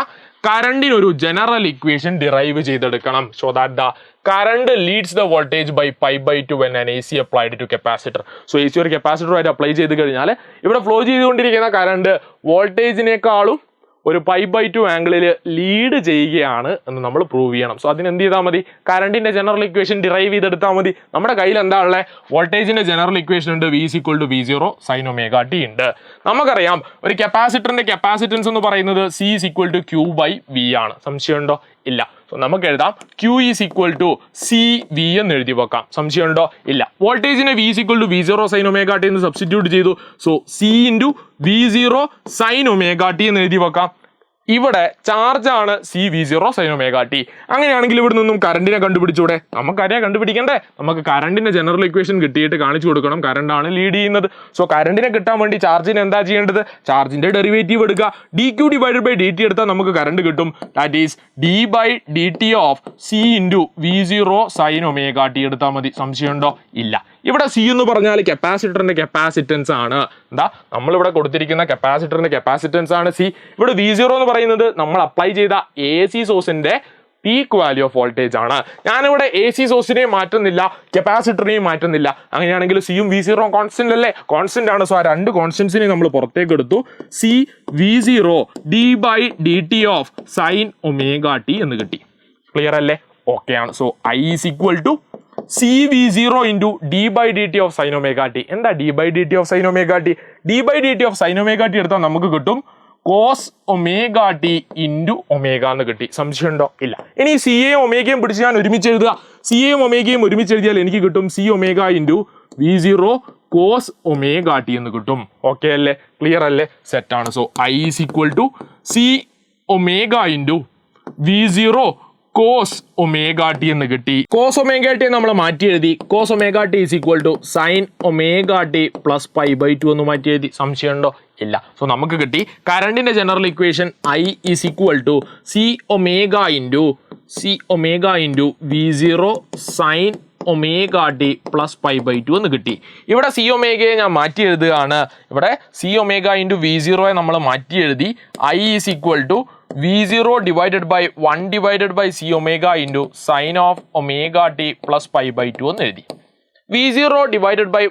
കറണ്ടിനൊരു ജനറൽ ഇക്വേഷൻ ഡിറൈവ് ചെയ്തെടുക്കണം. Show that the current leads the voltage by π/2 when an AC applied to capacitor. So AC ഒരു കപ്പാസിറ്ററുമായിട്ട് അപ്ലൈ ചെയ്ത് കഴിഞ്ഞാൽ ഇവിടെ ഫ്ലോ ചെയ്തുകൊണ്ടിരിക്കുന്ന കറണ്ട് വോൾട്ടേജിനേക്കാളും ഒരു π/2 ആംഗിളിൽ ലീഡ് ചെയ്യുകയാണ് എന്ന് നമ്മൾ പ്രൂവ് ചെയ്യണം. സോ അതിന് എന്ത് ചെയ്താൽ മതി? കറണ്ടിന്റെ ജനറൽ ഇക്വേഷൻ ഡിറൈവ് ചെയ്തെടുത്താൽ മതി. നമ്മുടെ കയ്യിൽ എന്താ ഉള്ളത്? വോൾട്ടേജിന്റെ ജനറൽ ഇക്വേഷൻ ഉണ്ട്, V = V0 sin ωt ഉണ്ട്. നമുക്കറിയാം ഒരു കപ്പാസിറ്ററിന്റെ കപ്പാസിറ്റൻസ് എന്ന് പറയുന്നത് C = Q/V ആണ്. സംശയമുണ്ടോ? ഇല്ല. സോ നമുക്ക് എഴുതാം Q = CV എന്ന് എഴുതി വെക്കാം. സംശയമുണ്ടോ? ഇല്ല. വോൾട്ടേജിനെ V = V0 sin ωt എന്ന് സബ്സ്റ്റിറ്റ്യൂട്ട് ചെയ്തു. So C × V0 sin ωt എന്ന് എഴുതി വെക്കാം. ഇവിടെ ചാർജ് ആണ് CV0 sin ωt. അങ്ങനെയാണെങ്കിൽ ഇവിടെ നിന്നും കറണ്ടിനെ കണ്ടുപിടിച്ചൂടെ? നമുക്കറിയാം കണ്ടുപിടിക്കണ്ടേ? നമുക്ക് കറണ്ടിന്റെ ജനറൽ ഇക്വേഷൻ കിട്ടിയിട്ട് കാണിച്ചു കൊടുക്കണം. കറണ്ട് ആണ് ലീഡ് ചെയ്യുന്നത്. സോ കറണ്ടിനെ കിട്ടാൻ വേണ്ടി ചാർജിന് എന്താ ചെയ്യേണ്ടത്? ചാർജിന്റെ ഡെറിവേറ്റീവ് എടുക്കുക. dQ/dt എടുത്താൽ നമുക്ക് കറണ്ട് കിട്ടും. That is d/dt of C × V0 sin ωt എടുത്താൽ മതി. സംശയമുണ്ടോ? ഇല്ല. ഇവിടെ C എന്ന് പറഞ്ഞാൽ കപ്പാസിറ്ററിന്റെ കപ്പാസിറ്റൻസ് ആണ്. എന്താ നമ്മളിവിടെ കൊടുത്തിരിക്കുന്ന കപ്പാസിറ്ററിന്റെ കപ്പാസിറ്റൻസ് ആണ് C. ഇവിടെ V0 എന്ന് പറയുന്നത് നമ്മൾ അപ്ലൈ ചെയ്ത AC സോഴ്സിന്റെ പീക്ക് വാല്യൂ ഓഫ് വോൾട്ടേജ് ആണ്. ഞാനിവിടെ AC സോഴ്സിനെയും മാറ്റുന്നില്ല, കപ്പാസിറ്ററിനെയും മാറ്റുന്നില്ല. അങ്ങനെയാണെങ്കിൽ C യും V0 കോൺസ്റ്റന്റ് അല്ലേ? കോൺസ്റ്റന്റ് ആണ്. സോ ആ രണ്ട് കോൺസ്റ്റന്റ്സിനെ നമ്മൾ പുറത്തേക്ക് എടുത്തു. C V0 d/dt of sin ωt എന്ന് കിട്ടി. ക്ലിയർ അല്ലേ? ഓക്കെ ആണ്. So I = CV0 × d/dt of sin ωt. എന്താ d/dt of sin ωt? d/dt of sin ωt എടുത്താൽ നമുക്ക് കിട്ടും cos ωt × ഒമേഗ എന്ന് കിട്ടി. സംശയമുണ്ടോ? ഇല്ല. ഇനി സിയെയും ഒമേഗയും പിടിച്ച് ഞാൻ ഒരുമിച്ച് എഴുതുക. സിയെയും ഒമേഗയും ഒരുമിച്ച് എഴുതിയാൽ എനിക്ക് കിട്ടും C ω × V0 cos ωt എന്ന് കിട്ടും. ഓക്കെ അല്ലേ? ക്ലിയർ അല്ലേ? സെറ്റ് ആണ്. So I = C ω × V0 cos ωt എന്ന് കിട്ടി. cos ωt നമ്മൾ മാറ്റി എഴുതി. cos ωt = sin ωt plus π/2 എന്ന് മാറ്റി എഴുതി. സംശയമുണ്ടോ? ഇല്ല. സോ നമുക്ക് കിട്ടി കറണ്ടിന്റെ general equation I = C ω × V0 sin ωt plus π/2 എന്ന് കിട്ടി. ഇവിടെ C ഒമേഗയെ ഞാൻ മാറ്റി എഴുതുകയാണ്. ഇവിടെ C ω × V0 നമ്മൾ മാറ്റി എഴുതി. I = V0 / 1 C ω × sin of ωt plus π/2 എന്ന് എഴുതി. V0 /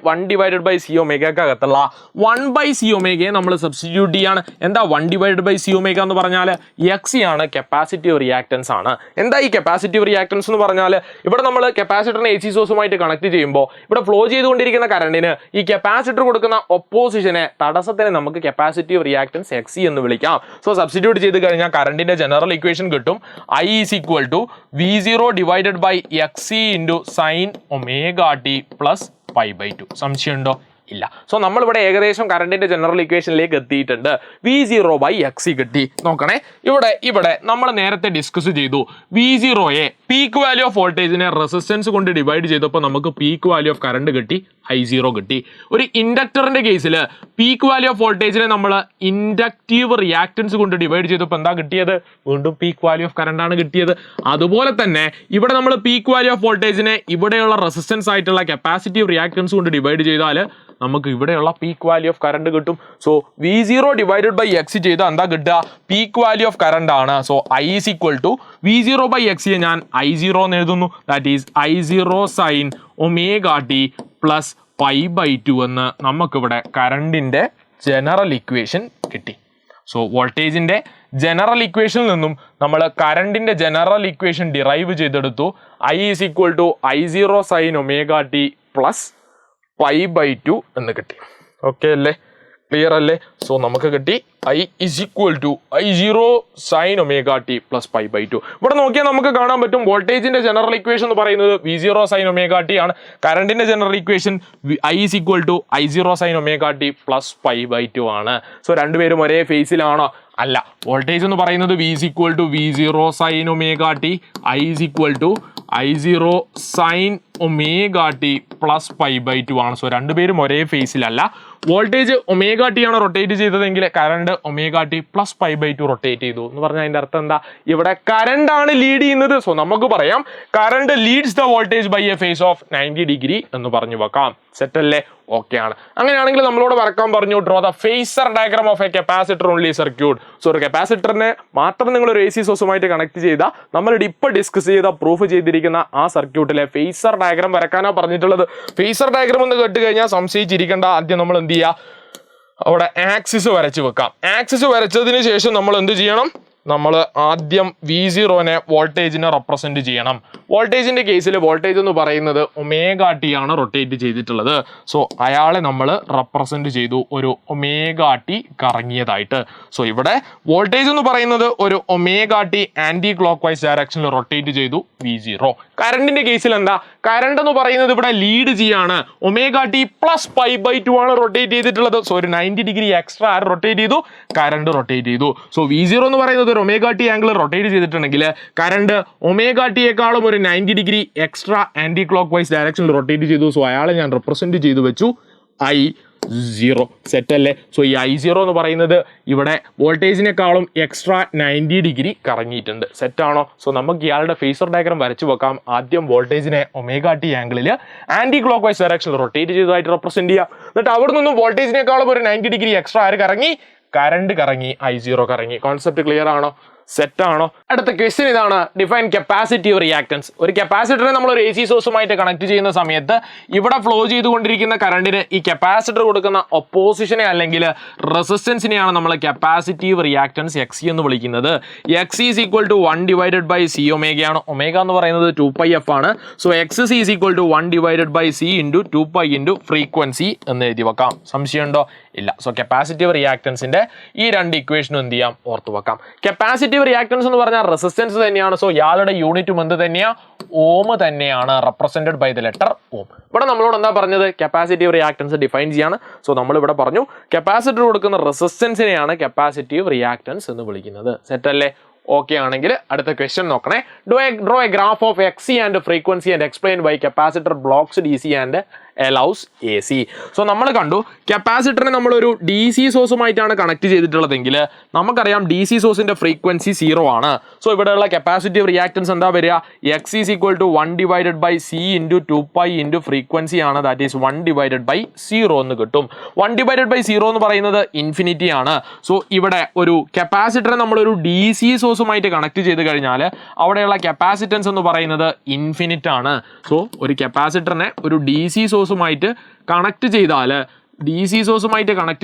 1 C ഒമേഗക്കകത്തുള്ള 1/C ഒമേഗയെ നമ്മൾ സബ്സ്റ്റിറ്റ്യൂട്ട് ചെയ്യാണ്. എന്താ 1/C ഒമേഗ എന്ന് പറഞ്ഞാൽ? XC ആണ്, കപ്പാസിറ്റീവ് റിയാക്ടൻസ് ആണ്. എന്താ ഈ കപ്പാസിറ്റീവ് റിയാക്ടൻസ് എന്ന് പറഞ്ഞാൽ? ഇവിടെ നമ്മൾ കപ്പാസിറ്ററിനെ AC സോഴ്സുമായിട്ട് കണക്ട് ചെയ്യുമ്പോൾ ഇവിടെ ഫ്ലോ ചെയ്തുകൊണ്ടിരിക്കുന്ന കറണ്ടിന് ഈ കപ്പാസിറ്റർ കൊടുക്കുന്ന ഒപ്പോസിഷനെ, തടസ്സത്തിനെ നമുക്ക് കപ്പാസിറ്റീവ് റിയാക്ടൻസ് XC എന്ന് വിളിക്കാം. സോ സബ്സ്റ്റിറ്റ്യൂട്ട് ചെയ്ത് കഴിഞ്ഞാൽ കറണ്ടിന്റെ ജനറൽ ഇക്വേഷൻ കിട്ടും. I = V0 / XC × sin ωt plus π/2. സംശയമുണ്ടോ? ഇല്ല. സോ നമ്മളിവിടെ ഏകദേശം കറണ്ടിന്റെ ജനറൽ ഇക്വേഷനിലേക്ക് എത്തിയിട്ടുണ്ട്. V0/XC കിട്ടി. നോക്കണേ, ഇവിടെ നമ്മൾ നേരത്തെ ഡിസ്കസ് ചെയ്തു. V0യെ പീക്ക് വാല്യൂ ഓഫ് വോൾട്ടേജിനെ റെസിസ്റ്റൻസ് കൊണ്ട് ഡിവൈഡ് ചെയ്തപ്പോൾ നമുക്ക് പീക്ക് വാല്യൂ ഓഫ് കറണ്ട് കിട്ടി, I0 കിട്ടി. ഒരു ഇൻഡക്ടറിന്റെ കേസിൽ പീക്ക് വാല്യൂ ഓഫ് വോൾട്ടേജിനെ നമ്മൾ ഇൻഡക്റ്റീവ് റിയാക്ടൻസ് കൊണ്ട് ഡിവൈഡ് ചെയ്തപ്പോൾ എന്താ കിട്ടിയത്? വീണ്ടും പീക്ക് വാല്യൂ ഓഫ് കറണ്ട് ആണ് കിട്ടിയത്. അതുപോലെ തന്നെ ഇവിടെ നമ്മൾ പീക്ക് വാല്യൂ ഓഫ് വോൾട്ടേജിനെ ഇവിടെയുള്ള റെസിസ്റ്റൻസ് ആയിട്ടുള്ള കപ്പാസിറ്റീവ് റിയാക്ടൻസ് കൊണ്ട് ഡിവൈഡ് ചെയ്താൽ നമുക്ക് ഇവിടെയുള്ള പീക്ക് വാല്യൂ ഓഫ് കറണ്ട് കിട്ടും. സോ V0 / XC ചെയ്താൽ എന്താ കിട്ടുക? പീക്ക് വാല്യൂ ഓഫ് കറണ്ട് ആണ്. സോ I = V0/XC ഞാൻ I0 എന്ന് എഴുതുന്നു. That is I0 sin ωt plus π/2 എന്ന് നമുക്കിവിടെ കറണ്ടിന്റെ ജനറൽ ഇക്വേഷൻ കിട്ടി. സോ വോൾട്ടേജിന്റെ ജനറൽ ഇക്വേഷനിൽ നിന്നും നമ്മൾ കറണ്ടിന്റെ ജനറൽ ഇക്വേഷൻ ഡിറൈവ് ചെയ്തെടുത്തു. I = I0 sin ωt plus π/2 എന്ന് കിട്ടി. ഓക്കെ അല്ലേ? ക്ലിയർ അല്ലേ? സോ നമുക്ക് കിട്ടി I = I0 sin ωt plus π/2. ഇവിടെ നോക്കിയാൽ നമുക്ക് കാണാൻ പറ്റും വോൾട്ടേജിന്റെ ജനറൽ ഇക്വേഷൻ എന്ന് പറയുന്നത് V0 sin ωt ആണ്. കറണ്ടിന്റെ general equation I = I0 sin ωt plus π/2 ആണ്. സോ രണ്ടുപേരും ഒരേ ഫേസിലാണോ? അല്ല. വോൾട്ടേജ് എന്ന് പറയുന്നത് V = V0 sin ωt, I = I0 sin ωt plus π/2 ആണ്. സോ രണ്ടുപേരും ഒരേ ഫേസിലല്ല. വോൾട്ടേജ് ഒമേഗ ടി ആണ് റൊട്ടേറ്റ് ചെയ്തതെങ്കിൽ current omega T plus pi by 2 rotate ചെയ്തു എന്ന് പറഞ്ഞാൽ അതിന്റെ അർത്ഥം എന്താ? ഇവിടെ കറണ്ട് ആണ് ലീഡ് ചെയ്യുന്നത്. സോ നമുക്ക് പറയാം current leads the voltage by a phase of 90 degree എന്ന് പറഞ്ഞു വെക്കാം. സെറ്റ് അല്ലേ? ഓക്കെ ആണ്. അങ്ങനെയാണെങ്കിൽ നമ്മളോട് വരക്കാൻ പറഞ്ഞു draw the phasor diagram of A capacitor only circuit. So ഒരു കപ്പാസിറ്ററിനെ മാത്രം നിങ്ങൾ ഒരു AC സോഴ്സുമായിട്ട് കണക്ട് ചെയ്ത നമ്മൾ ഇപ്പോൾ ഡിസ്കസ് ചെയ്ത പ്രൂഫ് ചെയ്തിരിക്കുന്ന ആ സർക്യൂട്ടിലെ ഫേസർ ഡയഗ്രാം വരക്കാനാ പറഞ്ഞിട്ടുള്ളത്. ഫേസർ ഡയഗ്രാം എന്ന് കേട്ട് കഴിഞ്ഞാൽ സംശയിച്ചിരിക്കേണ്ട. ആദ്യം നമ്മൾ എന്ത് ചെയ്യുക? അവിടെ ആക്സിസ് വരച്ച് വെക്കാം. ആക്സിസ് വരച്ചതിന് ശേഷം നമ്മൾ എന്ത് ചെയ്യണം? നമ്മൾ ആദ്യം V0നെ വോൾട്ടേജിനെ റെപ്രസെന്റ് ചെയ്യണം. വോൾട്ടേജിന്റെ കേസിൽ വോൾട്ടേജ് എന്ന് പറയുന്നത് ഒമേഗ ടി ആണ് റൊട്ടേറ്റ് ചെയ്തിട്ടുള്ളത്. സോ അയാളെ നമ്മൾ റെപ്രസെന്റ് ചെയ്തു ഒരു ഒമേഗ ടി കറങ്ങിയതായിട്ട്. സോ ഇവിടെ വോൾട്ടേജ് എന്ന് പറയുന്നത് ഒരു omega T anticlockwise ഡയറക്ഷനിൽ റൊട്ടേറ്റ് ചെയ്തു V0. കറണ്ടിന്റെ കേസിൽ എന്താ? കറണ്ട് എന്ന് പറയുന്നത് ഇവിടെ ലീഡ് ചെയ്യാണ്. Omega T plus pi by 2 ആണ് റൊട്ടേറ്റ് ചെയ്തിട്ടുള്ളത്. സോ ഒരു 90 ഡിഗ്രി എക്സ്ട്രാ ആര് റൊട്ടേറ്റ് ചെയ്തു? കറണ്ട് റൊട്ടേറ്റ് ചെയ്തു. സോ V0 എന്ന് പറയുന്നത് ഒമേഗ ടി ആംഗിൾ റൊട്ടേറ്റ് ചെയ്തിട്ടുണ്ടെങ്കിൽ കറണ്ട് ഒമേഗ ടിയേക്കാളും ഒരു 90 degree extra anticlockwise ഡയറക്ഷനിൽ റൊട്ടേറ്റ് ചെയ്തു. സോ അയാളെ ഞാൻ റെപ്രസെന്റ് ചെയ്തു വെച്ചു I0. സെറ്റ് അല്ലേ? സോ ഈ I0 എന്ന് പറയുന്നത് ഇവിടെ വോൾട്ടേജിനേക്കാളും എക്സ്ട്രാ 90 ഡിഗ്രി കറങ്ങിയിട്ടുണ്ട്. സെറ്റാണോ? സോ നമുക്ക് ഇയാളുടെ ഫേസർ ഡയഗ്രാം വരച്ചു വെക്കാം. ആദ്യം വോൾട്ടേജിനെ ഒമേഗ ടി ആംഗിളിൽ ആന്റി ക്ലോക്ക് വൈസ് ഡയറക്ഷനിൽ റൊട്ടേറ്റ് ചെയ്തതായിട്ട് റെപ്രസെന്റ് ചെയ്യാം. എന്നിട്ട് അവിടെ നിന്നും വോൾട്ടേജിനേക്കാളും ഒരു 90 ഡിഗ്രി എക്സ്ട്രാ ആര് കറങ്ങി? കറണ്ട് കറങ്ങി, I0 കറങ്ങി. കോൺസെപ്റ്റ് ക്ലിയർ ആണോ? സെറ്റ് ആണോ? അടുത്ത ക്വസ്റ്റ്യൻ ഇതാണ്, ഡിഫൈൻ കപ്പാസിറ്റീവ് റിയാക്ടൻസ്. ഒരു കപ്പാസിറ്ററിനെ നമ്മൾ ഒരു AC സോഴ്സുമായിട്ട് കണക്ട് ചെയ്യുന്ന സമയത്ത് ഇവിടെ ഫ്ലോ ചെയ്തുകൊണ്ടിരിക്കുന്ന കറണ്ടിന് ഈ കപ്പാസിറ്റർ കൊടുക്കുന്ന ഒപ്പോസിഷനെ അല്ലെങ്കിൽ റെസിസ്റ്റൻസിനെയാണ് നമ്മൾ കപ്പാസിറ്റീവ് റിയാക്ടൻസ് XC എന്ന് വിളിക്കുന്നത്. XC is equal to 1 divided by C ഒമേഗയാണ്. Omega എന്ന് പറയുന്നത് 2πf ആണ്. So XC is equal to 1 divided by C into 2π into frequency എന്ന് എഴുതി വെക്കാം. സംശയമുണ്ടോ? ഇല്ല. സോ കപ്പാസിറ്റീവ് റിയാക്ടൻസിന്റെ ഈ രണ്ട് ഇക്വേഷനും എന്ത് ചെയ്യാം? ഓർത്ത് വെക്കാം. കപ്പാസിറ്റീവ് റിയാക്ടൻസ് എന്ന് പറഞ്ഞാൽ റെസിസ്റ്റൻസ് തന്നെയാണ്. സോ യാളുടെ യൂണിറ്റും എന്ത് തന്നെയാ? ഓം തന്നെയാണ്, റെപ്രസെന്റഡ് ബൈ ദ ലെറ്റർ ഓം. ഇവിടെ നമ്മളോട് എന്താ പറഞ്ഞത്? കപ്പാസിറ്റീവ് റിയാക്ടൻസ് ഡിഫൈൻ ചെയ്യാണ്. സോ നമ്മൾ ഇവിടെ പറഞ്ഞു കപ്പാസിറ്റർ കൊടുക്കുന്ന റെസിസ്റ്റൻസിനെയാണ് കപ്പാസിറ്റീവ് റിയാക്ടൻസ് എന്ന് വിളിക്കുന്നത്. സെറ്റ് അല്ലേ? ഓക്കെ ആണെങ്കിൽ അടുത്ത ക്വസ്റ്റ്യൻ നോക്കണേ. Draw a graph of XC and frequency and explain Y capacitor blocks DC and allows AC. So നമ്മൾ കണ്ടു കപ്പാസിറ്ററിനെ നമ്മളൊരു DC സോഴ്സുമായിട്ടാണ് കണക്ട് ചെയ്തിട്ടുള്ളതെങ്കിൽ നമുക്കറിയാം DC സോഴ്സിന്റെ ഫ്രീക്വൻസി 0 ആണ്. സോ ഇവിടെയുള്ള കപ്പാസിറ്റീവ് റിയാക്ടൻസ് എന്താ വരിക? XC is equal to 1 divided by C into 2π into frequency ആണ്. ദാറ്റ് ഈസ് 1 divided by 0 എന്ന് കിട്ടും. 1 divided by 0 എന്ന് പറയുന്നത് ഇൻഫിനിറ്റി ആണ്. സോ ഇവിടെ ഒരു കപ്പാസിറ്ററെ നമ്മളൊരു DC സോഴ്സുമായിട്ട് കണക്ട് ചെയ്ത് കഴിഞ്ഞാൽ അവിടെയുള്ള കപ്പാസിറ്റൻസ് എന്ന് പറയുന്നത് ഇൻഫിനിറ്റ് ആണ്. സോ ഒരു കപ്പാസിറ്ററിനെ ഒരു DC സോഴ്സുമായിട്ട് കണക്ട്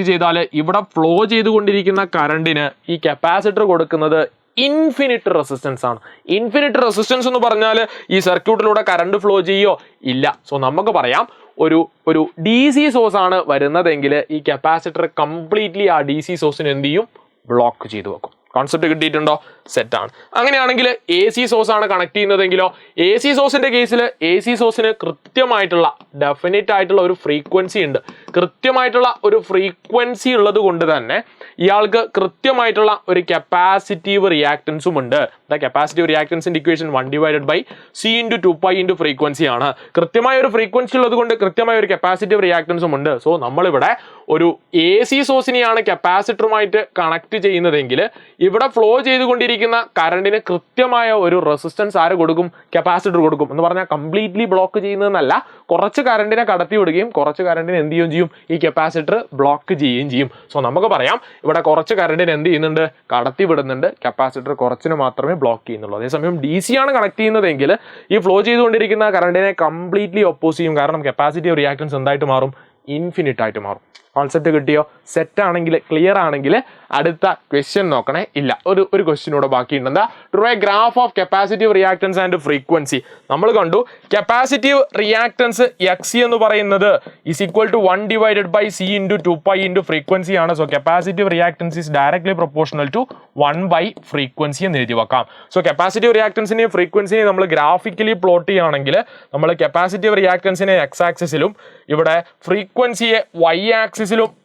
ചെയ്താൽ ഇവിടെ ഫ്ലോ ചെയ്തുകൊണ്ടിരിക്കുന്ന കറണ്ടിന് ഈ കപ്പാസിറ്റർ കൊടുക്കുന്നത് ഇൻഫിനിറ്റ് റെസിസ്റ്റൻസ് ആണ്. ഇൻഫിനിറ്റ് റെസിസ്റ്റൻസ് എന്ന് പറഞ്ഞാൽ ഈ സർക്യൂട്ടിലൂടെ കറണ്ട് ഫ്ലോ ചെയ്യോ? ഇല്ല. സോ നമുക്ക് പറയാം ഒരു DC സോഴ്സ് ആണ് വരുന്നതെങ്കിൽ ഈ കപ്പാസിറ്റർ കംപ്ലീറ്റ്ലി ആ DC സോഴ്സിന് എന്ത് ചെയ്യും? ബ്ലോക്ക് ചെയ്തു വെക്കും. കോൺസെപ്റ്റ് കിട്ടിയിട്ടുണ്ടോ? സെറ്റ് ആണ്. അങ്ങനെയാണെങ്കിൽ AC സോഴ്സ് ആണ് കണക്ട് ചെയ്യുന്നതെങ്കിലോ? AC സോഴ്സിന്റെ കേസിൽ AC സോഴ്സിന് കൃത്യമായിട്ടുള്ള ഡെഫിനിറ്റ് ആയിട്ടുള്ള ഒരു ഫ്രീക്വൻസി ഉണ്ട്. കൃത്യമായിട്ടുള്ള ഒരു ഫ്രീക്വൻസി ഉള്ളത് കൊണ്ട് തന്നെ ഇയാൾക്ക് കൃത്യമായിട്ടുള്ള ഒരു കപ്പാസിറ്റീവ് റിയാക്ടൻസും ഉണ്ട്. കപ്പാസിറ്റീവ് റിയാക്ടൻസിന്റെ equation 1 divided by C into 2π into frequency ആണ്. കൃത്യമായ ഒരു ഫ്രീക്വൻസി ഉള്ളത് കൊണ്ട് കൃത്യമായ ഒരു കപ്പാസിറ്റീവ് റിയാക്ടൻസും ഉണ്ട്. സോ നമ്മളിവിടെ ഒരു AC സോഴ്സിനെയാണ് കപ്പാസിറ്ററുമായിട്ട് കണക്ട് ചെയ്യുന്നതെങ്കിൽ ഇവിടെ ഫ്ലോ ചെയ്തുകൊണ്ടിരിക്കുന്ന കറണ്ടിന് കൃത്യമായ ഒരു റെസിസ്റ്റൻസ് ആര് കൊടുക്കും? കപ്പാസിറ്റർ കൊടുക്കും. എന്ന് പറഞ്ഞാൽ കംപ്ലീറ്റ്ലി ബ്ലോക്ക് ചെയ്യുന്നതെന്നല്ല, കുറച്ച് കറണ്ടിനെ കടത്തി വിടുകയും കുറച്ച് കറണ്ടിനെ എന്ത് ചെയ്യുകയും ചെയ്യും? ഈ കപ്പാസിറ്റർ ബ്ലോക്ക് ചെയ്യുകയും ചെയ്യും. സോ നമുക്ക് പറയാം ഇവിടെ കുറച്ച് കറണ്ടിനെ എന്ത് ചെയ്യുന്നുണ്ട്? കടത്തി വിടുന്നുണ്ട്. കപ്പാസിറ്റർ കുറച്ചിന് മാത്രമേ ബ്ലോക്ക് ചെയ്യുന്നുള്ളൂ. അതേസമയം DC ആണ് കണക്ട് ചെയ്യുന്നതെങ്കിൽ ഈ ഫ്ലോ ചെയ്തുകൊണ്ടിരിക്കുന്ന കറണ്ടിനെ കംപ്ലീറ്റ്ലി ഒപ്പോസ് ചെയ്യും. കാരണം കപ്പാസിറ്റീവ് റിയാക്ടൻസ് എന്തായിട്ട് മാറും? ഇൻഫിനിറ്റ് ആയിട്ട് മാറും. കോൺസെപ്റ്റ് കിട്ടിയോ? സെറ്റ് ആണെങ്കിൽ, ക്ലിയർ ആണെങ്കിൽ അടുത്ത ക്വസ്റ്റ്യൻ നോക്കണേ. ഇല്ല, ഒരു ക്വസ്റ്റ്യൻ കൂടെ ബാക്കിയുണ്ട്. എന്താ? Draw a graph of capacitive reactance and frequency. നമ്മൾ കണ്ടു കപ്പാസിറ്റീവ് റിയാക്ടൻസ് XC എന്ന് പറയുന്നത് is equal to 1 divided by C into 2π into frequency ആണ്. So capacitive reactance is directly proportional to 1 by frequency എന്ന് എഴുതി വെക്കാം. സോ കപ്പാസിറ്റീവ് റിയാക്ടൻസിനെയും ഫ്രീക്വൻസിനെയും നമ്മൾ graphically plot ചെയ്യുകയാണെങ്കിൽ നമ്മൾ കപ്പാസിറ്റീവ് റിയാക്ടൻസിനെ X ആക്സിസിലും ഇവിടെ ഫ്രീക്വൻസിയെ Y ആക്സിസിലും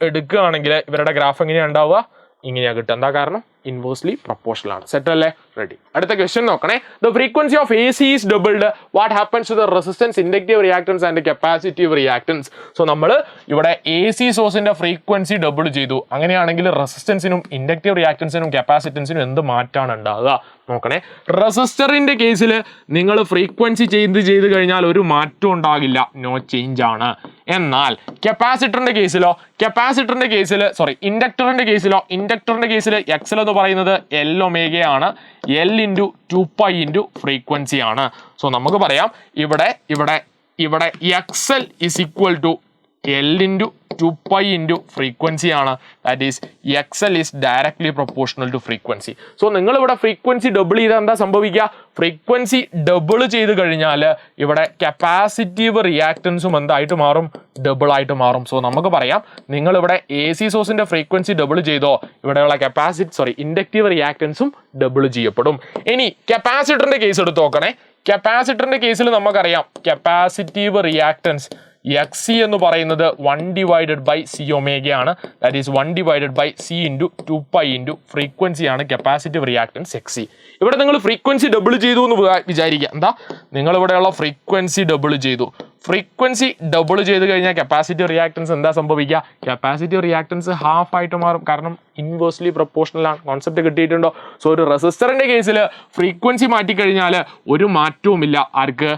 എടുക്കുകയാണെങ്കിൽ ഇവരുടെ ഗ്രാഫ് എങ്ങനെയാണ് ഉണ്ടാവുക? ഇങ്ങനെയാണ് കിട്ടുക. എന്താ കാരണം? ഇൻവേഴ്സ്ലി പ്രൊപ്പോർഷണൽ ആണ്. സെറ്റ് അല്ലേ? റെഡി. അടുത്ത ക്വസ്റ്റ്യൻ നോക്കണേ. The frequency of A C is doubled, what happens to the resistance, inductive reactance and capacitive reactance. So നമ്മൾ ഇവിടെ എ സി സോഴ്സിന്റെ ഫ്രീക്വൻസി ഡബിൾ ചെയ്തു. അങ്ങനെയാണെങ്കിൽ റെസിസ്റ്റൻസിനും ഇൻഡക്റ്റീവ് റിയാക്ടൻസിനും കപ്പാസിറ്റൻസിനും എന്ത് മാറ്റാണ് ഉണ്ടാകുക നോക്കണേ. റെസിസ്റ്ററിന്റെ കേസിൽ നിങ്ങൾ ഫ്രീക്വൻസി ചെയ്ത് കഴിഞ്ഞാൽ ഒരു മാറ്റം ഉണ്ടാകില്ല, നോ ചേഞ്ച് ആണ്. എന്നാൽ ഇൻഡക്ടറിന്റെ കേസിൽ എക്സൽ എന്ന് പറയുന്നത് എൽ ഒമേഗയാണ്, എൽ ഇൻറ്റു 2π ഇൻറ്റു ഫ്രീക്വൻസി ആണ്. സോ നമുക്ക് പറയാം ഇവിടെ XL is equal to L into 2π into frequency ആണ്. That is XL is directly proportional to frequency. So നിങ്ങൾ ഇവിടെ ഫ്രീക്വൻസി ഡബിൾ ചെയ്താൽ എന്താ സംഭവിക്കുക? ഫ്രീക്വൻസി ഡബിൾ ചെയ്ത് കഴിഞ്ഞാൽ ഇവിടെ കപ്പാസിറ്റീവ് റിയാക്ടൻസും എന്തായിട്ട് മാറും? ഡബിൾ ആയിട്ട് മാറും. സോ നമുക്ക് പറയാം നിങ്ങൾ ഇവിടെ എ സി സോഴ്സിന്റെ ഫ്രീക്വൻസി ഡബിൾ ചെയ്തോ, ഇവിടെയുള്ള ഇൻഡക്റ്റീവ് റിയാക്ടൻസും ഡബിൾ ചെയ്യപ്പെടും. ഇനി കപ്പാസിറ്ററിന്റെ കേസ് എടുത്ത് നോക്കണേ. കപ്പാസിറ്ററിന്റെ കേസിൽ നമുക്കറിയാം കപ്പാസിറ്റീവ് റിയാക്ടൻസ് എക്സ് സി എന്ന് പറയുന്നത് 1/c ഒമേഗയാണ്. That is 1/c into 2π into frequency ആണ് കപ്പാസിറ്റീവ് റിയാക്ടൻസ് എക്സ് സി. ഇവിടെ നിങ്ങൾ ഫ്രീക്വൻസി ഡബിൾ ചെയ്തു എന്ന് വിചാരിക്കുക. എന്താ നിങ്ങൾ ഇവിടെയുള്ള ഫ്രീക്വൻസി ഡബിൾ ചെയ്തു. ഫ്രീക്വൻസി ഡബിൾ ചെയ്ത് കഴിഞ്ഞാൽ കപ്പാസിറ്റീവ് റിയാക്ടൻസ് എന്താ സംഭവിക്കുക? കപ്പാസിറ്റീവ് റിയാക്ടൻസ് ഹാഫ് ആയിട്ട് മാറും, കാരണം ഇൻവേഴ്സ്ലി പ്രൊപ്പോർഷണൽ ആണ്. കോൺസെപ്റ്റ് കിട്ടിയിട്ടുണ്ടോ? സോ ഒരു റെസിസ്റ്ററിന്റെ കേസിൽ ഫ്രീക്വൻസി മാറ്റിക്കഴിഞ്ഞാൽ ഒരു മാറ്റവുമില്ല. ആർക്ക്?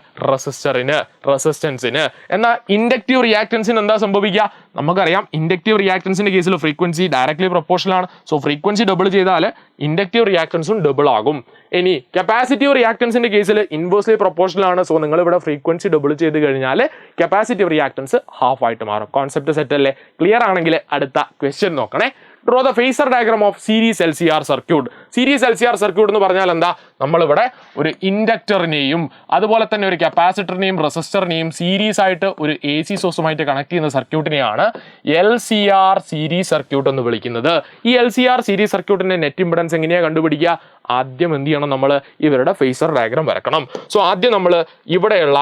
റെസിസ്റ്റൻസിന്. എന്നാൽ ഇൻഡക്റ്റീവ് റിയാക്ടൻസിന് എന്താ സംഭവിക്കുക? നമുക്കറിയാം ഇൻഡക്റ്റീവ് റിയാക്ടൻസിന്റെ കേസിൽ ഫ്രീക്വൻസി ഡയറക്ട്ലി പ്രൊപ്പോർഷണൽ ആണ്. സോ ഫ്രീക്വൻസി ഡബിൾ ചെയ്താൽ ഇൻഡക്റ്റീവ് റിയാക്ടൻസും ഡബിൾ ആകും. ഇനി കപ്പാസിറ്റീവ് റിയാക്ടൻസിന്റെ കേസിൽ ഇൻവേഴ്സ്ലി പ്രൊപ്പോർഷണൽ ആണ്. സോ നിങ്ങൾ ഇവിടെ ഫ്രീക്വൻസി ഡബിൾ ചെയ്ത് കഴിഞ്ഞാൽ കപ്പാസിറ്റീവ് റിയാക്ടൻസ് ഹാഫ് ആയിട്ട് മാറും. കോൺസെപ്റ്റ് സെറ്റ് അല്ലേ? ക്ലിയർ ആണെങ്കിൽ അടുത്ത ക്വസ്റ്റ്യൻ നോക്കണേ. Draw the phasor diagram of series LCR circuit. Series LCR circuit എന്ന് പറഞ്ഞാൽ എന്താ? നമ്മളിവിടെ ഒരു ഇൻഡക്ടറിനെയും അതുപോലെ തന്നെ ഒരു കപ്പാസിറ്ററിനെയും റെസിസ്റ്ററിനെയും സീരീസ് ആയിട്ട് ഒരു എ സി സോഴ്സുമായിട്ട് കണക്ട് ചെയ്യുന്ന സർക്യൂട്ടിനെയാണ് LCR സീരീസ് സർക്യൂട്ട് എന്ന് വിളിക്കുന്നത്. ഈ LCR സീരീസ് സർക്യൂട്ടിന്റെ നെറ്റ് ഇംപെഡൻസ് എങ്ങനെയാണ് കണ്ടുപിടിക്കുക? ആദ്യം എന്ത് ചെയ്യണം? നമ്മൾ ഇവരുടെ ഫേസർ ഡയഗ്രാം വരക്കണം. സോ ആദ്യം നമ്മൾ ഇവിടെയുള്ള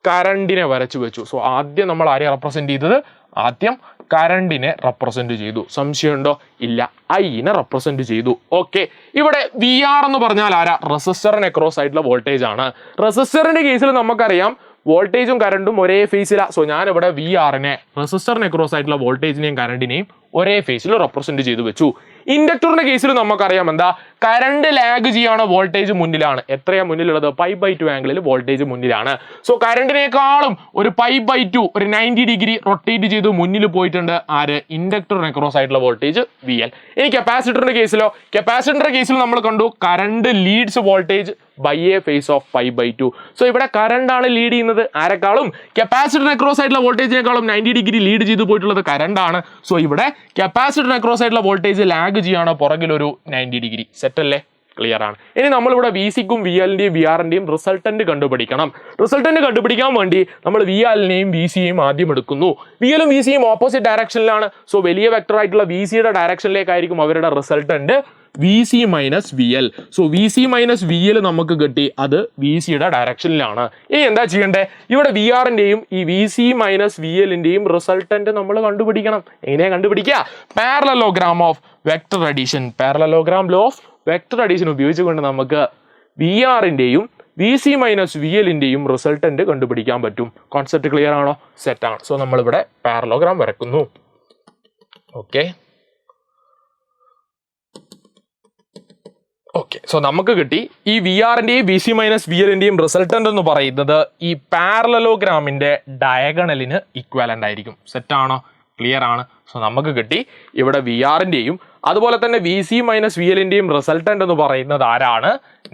കറണ്ടിനെ വരച്ചു വെച്ചു. സോ ആദ്യം നമ്മൾ ആരെയാണ് റെപ്രസെന്റ് ചെയ്തത്? ആദ്യം കറണ്ടിനെ റെപ്രസെന്റ് ചെയ്തു. സംശയമുണ്ടോ? ഇല്ല. ഐനെ റെപ്രസെന്റ് ചെയ്തു. ഓക്കെ. ഇവിടെ VR എന്ന് പറഞ്ഞാൽ ആരാ? റെസിസ്റ്ററിന് അക്രോസ് ആയിട്ടുള്ള വോൾട്ടേജ് ആണ്. റെസിസ്റ്ററിന്റെ കേസിൽ നമുക്കറിയാം വോൾട്ടേജും കറണ്ടും ഒരേ ഫേസിലാണ്. സോ ഞാനിവിടെ VRനെ റെസിസ്റ്ററിന് അക്രോസ് ആയിട്ടുള്ള വോൾട്ടേജിനെയും കറണ്ടിനെയും ഒരേ ഫേസിൽ റെപ്രസെന്റ് ചെയ്തു വെച്ചു. ഇൻഡക്ടറിന്റെ കേസിൽ നമുക്കറിയാം എന്താ? കറണ്ട് ലാഗ് ചെയ്യാണ്, വോൾട്ടേജ് മുന്നിലാണ്. എത്രയാ മുന്നിലുള്ളത്? π/2 ആംഗിളിൽ വോൾട്ടേജ് മുന്നിലാണ്. സോ കറണ്ടിനേക്കാളും ഒരു π/2 ഒരു 90 ഡിഗ്രി റൊട്ടേറ്റ് ചെയ്ത് മുന്നിൽ പോയിട്ടുണ്ട്. ആര്? ഇൻഡക്ടറിന് അക്രോസ് ആയിട്ടുള്ള വോൾട്ടേജ് VL. ഇനി കപ്പാസിറ്ററിന്റെ കേസിലോ? കപ്പാസിറ്ററിന്റെ കേസിൽ നമ്മൾ കണ്ടു current leads voltage by a phase of π/2. So ഇവിടെ കറണ്ട് ആണ് ലീഡ് ചെയ്യുന്നത്. ആരെക്കാളും? കപ്പാസിറ്ററിന് അക്രോസ് ആയിട്ടുള്ള വോൾട്ടേജിനേക്കാളും 90 ഡിഗ്രി ലീഡ് ചെയ്ത് പോയിട്ടുള്ളത് കറണ്ട് ആണ്. സോ ഇവിടെ കപ്പാസിറ്ററിന് അക്രോസ് ആയിട്ടുള്ള വോൾട്ടേജ് ലാഗ് ചെയ്യാണ്, പുറകിലൊരു 90 ഡിഗ്രി. സെറ്റ് അല്ലേ? ക്ലിയർ ആണ്. ഇനി നമ്മളിവിടെ VCക്കും VLന്റെയും VRന്റെയും റിസൾട്ടന്റ് കണ്ടുപിടിക്കണം. റിസൾട്ടന്റ് കണ്ടുപിടിക്കാൻ വേണ്ടി നമ്മൾ VLനെയും VCയെയും ആദ്യം എടുക്കുന്നു. VLും VCയും ഓപ്പോസിറ്റ് ഡയറക്ഷനിലാണ്. സോ വലിയ വെക്ടർ ആയിട്ടുള്ള VCയുടെ ഡയറക്ഷനിലേക്കായിരിക്കും അവരുടെ resultant VC minus VL. So VC minus VL നമുക്ക് കിട്ടി, അത് VCയുടെ ഡയറക്ഷനിലാണ്. ഇനി എന്താ ചെയ്യണ്ടേ? ഇവിടെ VRന്റെയും ഈ VC മൈനസ് VLന്റെയും റിസൾട്ടന്റ് നമ്മൾ കണ്ടുപിടിക്കണം. എങ്ങനെയാ കണ്ടുപിടിക്കുക? Parallelogram of vector addition. Parallelogram law of vector addition ഉപയോഗിച്ചുകൊണ്ട് നമുക്ക് VRന്റെയും VC മൈനസ് VLന്റെയും റിസൾട്ടന്റ് കണ്ടുപിടിക്കാൻ പറ്റും. കോൺസെപ്റ്റ് ക്ലിയർ ആണോ? സെറ്റ് ആണ്. സോ നമ്മളിവിടെ പാരലലോഗ്രാം വരക്കുന്നു. ഓക്കെ. സോ നമുക്ക് കിട്ടി ഈ VRന്റെയും VC മൈനസ് VLന്റെയും റിസൾട്ടന്റ് എന്ന് പറയുന്നത് ഈ പാരലലോഗ്രാമിന്റെ ഡയഗണലിന് ഇക്വാലന്റ് ആയിരിക്കും. സെറ്റ് ആണോ? ക്ലിയർ ആണ്. സോ നമുക്ക് കിട്ടി ഇവിടെ VRന്റെയും അതുപോലെ തന്നെ VC മൈനസ് VLന്റെയും റിസൾട്ടന്റ് എന്ന് പറയുന്നത് ആരാണ്?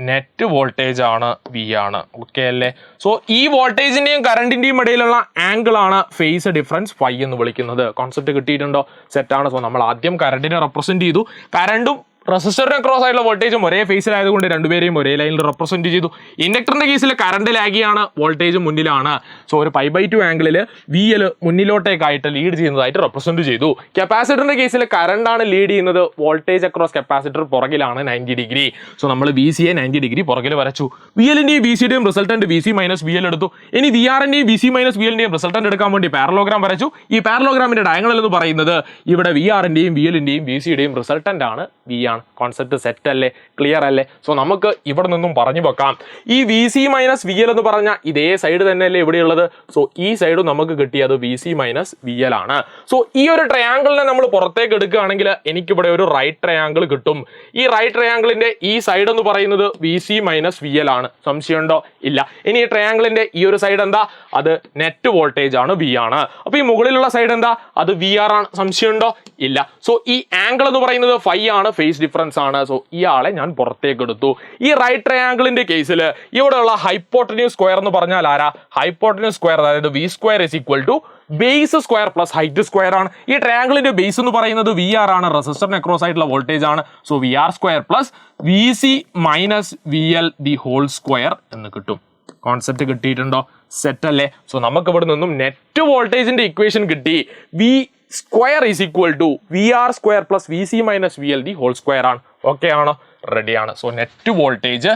നെറ്റ് വോൾട്ടേജ് ആണ്, V ആണ്. ഓക്കെ അല്ലേ? സോ ഈ വോൾട്ടേജിന്റെയും കറണ്ടിന്റെയും ഇടയിലുള്ള ആംഗിൾ ആണ് ഫേസ് ഡിഫറൻസ് φ എന്ന് വിളിക്കുന്നത്. കോൺസെപ്റ്റ് കിട്ടിയിട്ടുണ്ടോ? സെറ്റ് ആണ്. സോ നമ്മൾ ആദ്യം കറണ്ടിനെ റെപ്രസെന്റ് ചെയ്തു. കറണ്ടും റെസിസ്റ്ററിന് ക്രോസ് ആയിട്ടുള്ള വോൾട്ടേജും ഒരേ ഫേസിലായതുകൊണ്ട് രണ്ടുപേരെയും ഒരേ ലൈനിൽ റെപ്രസെന്റ് ചെയ്തു. ഇൻഡക്ടറിന്റെ കേസിൽ കറണ്ട് ലാഗിയാണ്, വോൾട്ടേജ് മുന്നിലാണ്. സോ ഒരു π/2 ആംഗിളിൽ VL മുന്നിലോട്ടേക്കായിട്ട് ലീഡ് ചെയ്യുന്നതായിട്ട് റെപ്രസെന്റ് ചെയ്തു. കപ്പാസിറ്ററിന്റെ കേസിൽ കറണ്ട് ആണ് ലീഡ് ചെയ്യുന്നത്, വോൾട്ടേജ് അക്രോസ് കപ്പാസിറ്റർ പുറകിലാണ് 90 ഡിഗ്രി. സോ നമ്മൾ VCയെ 90 ഡിഗ്രി പുറകിൽ വരച്ചു. VLന്റെയും VCയുടെയും റിസൾട്ടന്റ് VC മൈനസ് VL എടുത്തു. ഇനി VRന്റെയും VC മൈനസ് VLന്റെയും റിസൾട്ടന്റ് എടുക്കാൻ വേണ്ടി പാരലോഗ്രാം വരച്ചു. ഈ പാരലോഗ്രാമിന്റെ ഡയഗണൽ എന്ന് പറയുന്നത് ഇവിടെ VRന്റെയും VLന്റെയും VCയുടെയും റിസൾട്ടന്റ് ആണ് V റെഡിയാണ്. കോൺസെപ്റ്റ് സെറ്റ് അല്ലേ, ക്ലിയർ അല്ലേ? സോ നമുക്ക് ഇവിടെ നിന്നും പറഞ്ഞു വെക്കാം, ഈ V C minus V L എന്ന് പറഞ്ഞാൽ ഇതേ സൈഡ് തന്നെയല്ലേ ഇവിടെയുള്ളത്. സോ ഈ സൈഡ് നമുക്ക് കിട്ടിയത് V C minus V L ആണ്. സോ ഈ ഒരു ട്രയാങ്കിളിനെ നമ്മൾ പുറത്തേക്ക് എടുക്കുകയാണെങ്കിൽ എനിക്കിവിടെ ഒരു റൈറ്റ് ട്രയാങ്കിൾ കിട്ടും. ഈ റൈറ്റ് ട്രയാങ്കിളിന്റെ ഈ സൈഡ് എന്ന് പറയുന്നത് V C minus V L ആണ്. സംശയമുണ്ടോ? ഇല്ല. ഇനി ഈ ട്രയാങ്കിളിന്റെ ഈ ഒരു സൈഡ് എന്താ? അത് നെറ്റ് വോൾട്ടേജ് ആണ്, വി ആണ്. അപ്പൊ ഈ മുകളിലുള്ള സൈഡ് എന്താ? അത് വി ആർ ആണ്. സംശയമുണ്ടോ? ഇല്ല. സോ ഈ ആംഗിൾ എന്ന് പറയുന്നത് ഫൈ ആണ്, ഫേസ് ഡിഫറൻസ് ആണ്. സോ ഇയാളെ ഞാൻ പുറത്തേക്ക് എടുത്തു. ഈ റൈറ്റ് ട്രയാങ്കിളിന്റെ കേസിൽ ഇവിടെയുള്ള ഹൈപ്പോട്ടന്യൂസ് സ്ക്വയർ എന്ന് പറഞ്ഞാൽ ആരാ? ഹൈപ്പോട്ടന്യൂസ് സ്ക്വയർ, അതായത് V square is equal to base square plus height square ആണ്. ഈ ട്രയാങ്കിളിന്റെ ബേസ് എന്ന് പറയുന്നത് വി ആർ ആണ്, റെസിസ്റ്ററിന് അക്രോസ് ആയിട്ടുള്ള വോൾട്ടേജ് ആണ്. So V R square plus V C minus V L the whole square എന്ന് കിട്ടും. കോൺസെപ്റ്റ് കിട്ടിയിട്ടുണ്ടോ? സെറ്റ് അല്ലേ? സോ നമുക്ക് ഇവിടെ നിന്നും നെറ്റ് വോൾട്ടേജിന്റെ ഇക്വേഷൻ കിട്ടി. V square is equal to V R square plus V C minus V L the whole square ആണ്. ഓക്കെ ആണോ? റെഡിയാണ്. So net voltage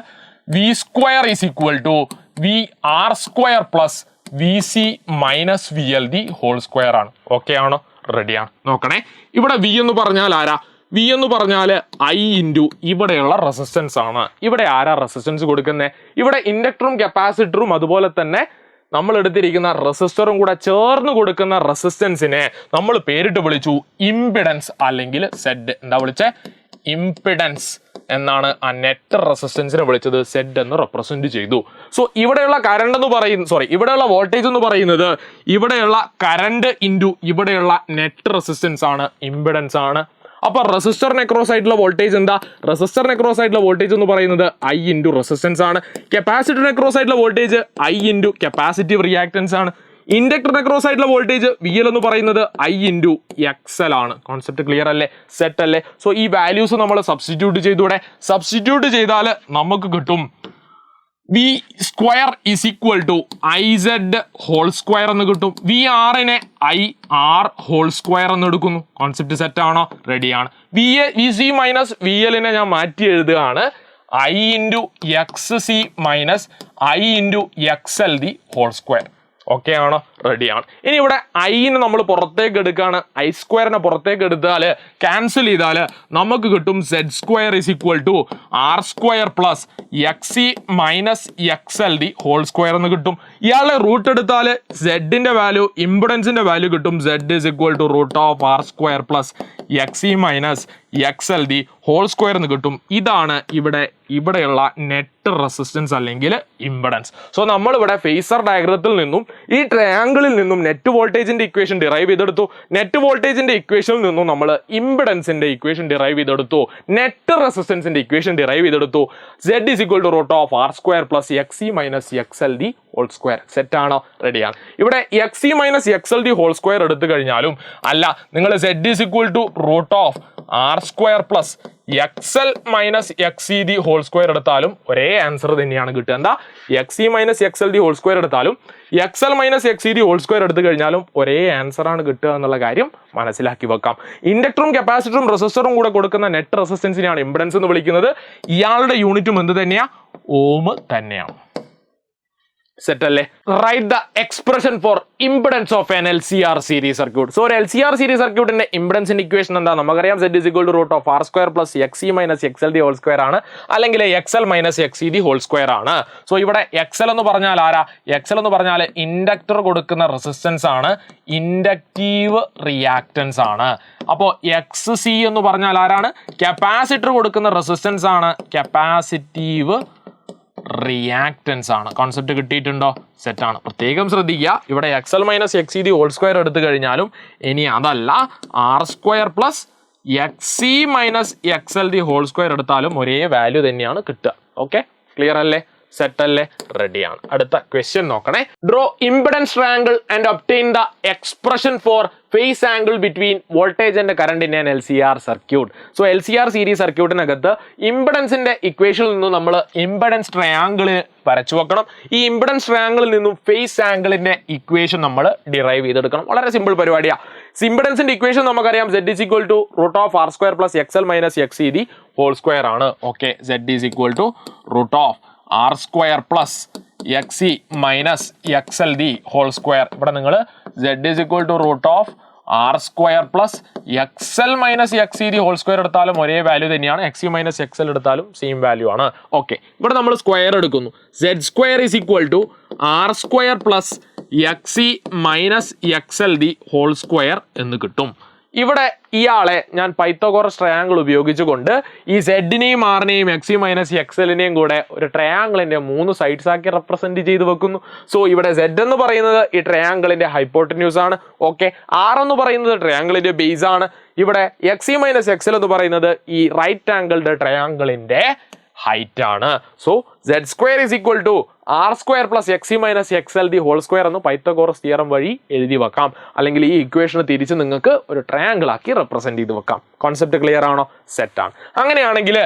V square is equal to V R square plus V C minus V L the whole square ആണ്. Okay ആണോ? റെഡിയാണ്. നോക്കണേ, ഇവിടെ V എന്ന് പറഞ്ഞാൽ ആരാ? വി എന്ന് പറഞ്ഞാൽ ഐ ഇൻറ്റു ഇവിടെയുള്ള റെസിസ്റ്റൻസ് ആണ്. ഇവിടെ ആരാ റെസിസ്റ്റൻസ് കൊടുക്കുന്നത്? ഇവിടെ ഇൻഡക്ടറും കപ്പാസിറ്ററും അതുപോലെ തന്നെ നമ്മൾ എടുത്തിരിക്കുന്ന റെസിസ്റ്ററും കൂടെ ചേർന്ന് കൊടുക്കുന്ന റെസിസ്റ്റൻസിനെ നമ്മൾ പേരിട്ട് വിളിച്ചു ഇംപിഡൻസ് അല്ലെങ്കിൽ സെഡ്. എന്താ വിളിച്ചേ? ഇംപിഡൻസ് എന്നാണ് ആ നെറ്റ് റെസിസ്റ്റൻസിനെ വിളിച്ചത്. സെഡ് എന്ന് റെപ്രസെന്റ് ചെയ്തു. സോ ഇവിടെയുള്ള കറണ്ട് എന്ന് പറയുന്നത്, ഇവിടെയുള്ള വോൾട്ടേജ് എന്ന് പറയുന്നത് ഇവിടെയുള്ള കറണ്ട് ഇൻറ്റു ഇവിടെയുള്ള നെറ്റ് റെസിസ്റ്റൻസ് ആണ്, ഇംപിഡൻസ് ആണ്. അപ്പൊ റെസിസ്റ്ററിന് അക്രോസ് ആയിട്ടുള്ള വോൾട്ടേജ് എന്താ? റെസിസ്റ്ററിന് അക്രോസ് ആയിട്ടുള്ള വോൾട്ടേജ് എന്ന് പറയുന്നത് ഐ ഇൻറ്റു റെസിസ്റ്റൻസ് ആണ്. കപ്പാസിറ്ററിന് അക്രോസ് ആയിട്ടുള്ള voltage I into capacitive reactance ആണ്. ഇൻഡക്ടറിന് അക്രോസ് ആയിട്ടുള്ള വോൾട്ടേജ് വി എൽ എന്ന് പറയുന്നത് ഐ ഇൻറ്റു എക്സ് എൽ ആണ്. കോൺസെപ്റ്റ് ക്ലിയർ അല്ലേ? സെറ്റ് അല്ലേ? സോ ഈ വാല്യൂസ് നമ്മൾ സബ്സ്റ്റിറ്റ്യൂട്ട് ചെയ്തൂടെ? സബ്സ്റ്റിറ്റ്യൂട്ട് ചെയ്താൽ നമുക്ക് കിട്ടും V square is equal to I Z whole square എന്ന് കിട്ടും. വി ആറിനെ ഐ ആർ ഹോൾ സ്ക്വയർ എന്ന് എടുക്കുന്നു. കോൺസെപ്റ്റ് സെറ്റ് ആണോ? റെഡിയാണ്. വി സി മൈനസ് വി എല്ലിനെ ഞാൻ മാറ്റി എഴുതുകയാണ്. I into X C minus I into X L the whole square. Okay ആണോ? റെഡിയാണ്. ഇനി ഇവിടെ ഐന് നമ്മൾ പുറത്തേക്ക് എടുക്കുകയാണ്. ഐ സ്ക്വയറിനെ പുറത്തേക്ക് എടുത്താൽ ക്യാൻസൽ ചെയ്താൽ നമുക്ക് കിട്ടും Z square is equal to R square plus X C minus X L the whole square എന്ന് കിട്ടും. ഇയാളെ റൂട്ട് എടുത്താൽ സെഡിന്റെ വാല്യൂ, ഇംപിഡൻസിന്റെ വാല്യൂ കിട്ടും. Z is equal to root of R square plus X C minus X L the whole square എന്ന് കിട്ടും. ഇതാണ് ഇവിടെയുള്ള നെറ്റ് റെസിസ്റ്റൻസ് അല്ലെങ്കിൽ ഇംപിഡൻസ്. സോ നമ്മൾ ഇവിടെ ഫേസർ ഡയഗ്രത്തിൽ നിന്നും ഈ ട്രയാങ്കിളിൽ നിന്നും നെറ്റ് വോൾട്ടേജിന്റെ ഇക്വേഷൻ ഡിറൈവ് ചെയ്തെടുത്തു. നെറ്റ് വോൾട്ടേജിന്റെ ഇക്വേഷനിൽ നിന്നും നമ്മൾ ഇംപിഡൻസിന്റെ ഇക്വേഷൻ ഡിറൈവ് ചെയ്തെടുത്തു. നെറ്റ് റെസിസ്റ്റൻസിന്റെ ഇക്വേഷൻ ഡിറൈവ് ചെയ്തെടുത്തു. Z is equal to root of R square plus X C minus X L the whole square. Set ആണോ? റെഡിയാണ്. ഇവിടെ X C minus X L the whole square എടുത്തു കഴിഞ്ഞാലും അല്ല, നിങ്ങൾ Z is equal to root of R square plus X L minus X C the whole square എടുത്താലും ഒരേ answer തന്നെയാണ് കിട്ടുക. എന്താ? X C minus X L the whole square എടുത്താലും X L minus X C the whole square എടുത്തു കഴിഞ്ഞാലും ഒരേ answer ആണ് കിട്ടുക എന്നുള്ള കാര്യം മനസ്സിലാക്കി വെക്കാം. ഇൻഡക്ടറും കപ്പാസിറ്ററും റെസിസ്റ്ററും കൂടെ കൊടുക്കുന്ന നെറ്റ് റെസിസ്റ്റൻസിനെയാണ് ഇംപിഡൻസ് എന്ന് വിളിക്കുന്നത്. ഇയാളുടെ യൂണിറ്റും എന്ത് തന്നെയാ? ഓം തന്നെയാണ്. സെറ്റ് അല്ലേ? Write the expression for impedance of an LCR series circuit. So ഒരു LCR സീരീസ് സർക്യൂട്ടിന്റെ ഇംപിഡൻസിന്റെ ഇക്വേഷൻ എന്താ? നമുക്കറിയാം Z is equal to root of R square plus X C minus X L the whole square ആണ്, അല്ലെങ്കിൽ X L minus X C the whole square ആണ്. So ഇവിടെ X L എന്ന് പറഞ്ഞാൽ ആരാ? എക്സ് എൽ എന്ന് പറഞ്ഞാൽ ഇൻഡക്ടർ കൊടുക്കുന്ന റെസിസ്റ്റൻസ് ആണ്, ഇൻഡക്റ്റീവ് റിയാക്ടൻസ് ആണ്. അപ്പോൾ എക്സ് സി എന്ന് പറഞ്ഞാൽ ആരാണ്? കപ്പാസിറ്റർ കൊടുക്കുന്ന റെസിസ്റ്റൻസ് ആണ്, കപ്പാസിറ്റീവ് റിയാക്ടൻസ് ആണ്. കോൺസെപ്റ്റ് കിട്ടിയിട്ടുണ്ടോ? സെറ്റ് ആണ്. പ്രത്യേകം ശ്രദ്ധിക്കുക, ഇവിടെ X L minus X C the whole square എടുത്തു കഴിഞ്ഞാലും ഇനി അതല്ല R square plus X C minus X L the whole square എടുത്താലും ഒരേ വാല്യൂ തന്നെയാണ് കിട്ടുക. ഓക്കെ, ക്ലിയർ അല്ലേ? സെറ്റ് അല്ലേ? റെഡിയാണ്. അടുത്ത ക്വസ്റ്റ്യൻ നോക്കണേ. Draw impedance triangle and obtain the expression for phase angle between voltage and current in an LCR circuit. So LCR series സർക്യൂട്ടിനകത്ത് ഇംപിഡൻസിന്റെ ഇക്വേഷനിൽ നിന്നും നമ്മൾ ഇംപിഡൻസ് ട്രയാങ്കിൾ വരച്ചു വെക്കണം. ഈ ഇംപിഡൻസ് ട്രയാങ്കിളിൽ നിന്നും ഫേസ് ആംഗിളിന്റെ ഇക്വേഷൻ നമ്മൾ ഡിറൈവ് ചെയ്തെടുക്കണം. വളരെ സിമ്പിൾ പരിപാടിയാണ്. ഇംപിഡൻസിന്റെ ഇക്വേഷൻ നമുക്കറിയാം, Z is equal to root of R square plus XL minus XC the whole square ആണ്. Okay, Z is equal to root of R square plus XC minus XL the whole square. ഇവിടെ നിങ്ങൾ Z is equal to root of R square plus X L minus X E the whole square എടുത്താലും ഒരേ വാല്യൂ തന്നെയാണ്, X U minus X L എടുത്താലും same value ആണ്. Okay, ഇവിടെ നമ്മൾ സ്ക്വയർ എടുക്കുന്നു. Z square is equal to R square plus X E minus X L the whole square എന്ന് കിട്ടും. ഇവിടെ ഇയാളെ ഞാൻ പൈത്തഗോറസ് ട്രയാങ്കിൾ ഉപയോഗിച്ചുകൊണ്ട് ഈ സെഡിനെയും ആറിനെയും എക്സ് യു മൈനസ് എക്സ് എല്ലിനെയും കൂടെ ഒരു ട്രയാങ്കിളിന്റെ 3 സൈഡ്സ് ആക്കി റെപ്രസെന്റ് ചെയ്ത് വെക്കുന്നു. സോ ഇവിടെ സെഡ് എന്ന് പറയുന്നത് ഈ ട്രയാങ്കിളിന്റെ ഹൈപ്പോട്ടന്യൂസ് ആണ്. ഓക്കെ, ആർ എന്ന് പറയുന്നത് ട്രയാങ്കിളിന്റെ ബേസ് ആണ്. ഇവിടെ X U minus X L എന്ന് പറയുന്നത് ഈ റൈറ്റ് ആംഗിളുടെ ട്രയാങ്കിളിന്റെ ഹൈറ്റ് ആണ്. So Z square is equal to R square plus X E minus X L the whole square എന്ന് പൈത്തഗോറസ് തിയറം വഴി എഴുതി വെക്കാം. അല്ലെങ്കിൽ ഈ ഇക്വേഷന് തിരിച്ച് നിങ്ങൾക്ക് ഒരു ട്രയാങ്കിൾ ആക്കി റെപ്രസെന്റ് ചെയ്ത് വെക്കാം. കോൺസെപ്റ്റ് ക്ലിയർ ആണോ? സെറ്റ് ആണ്. അങ്ങനെയാണെങ്കിൽ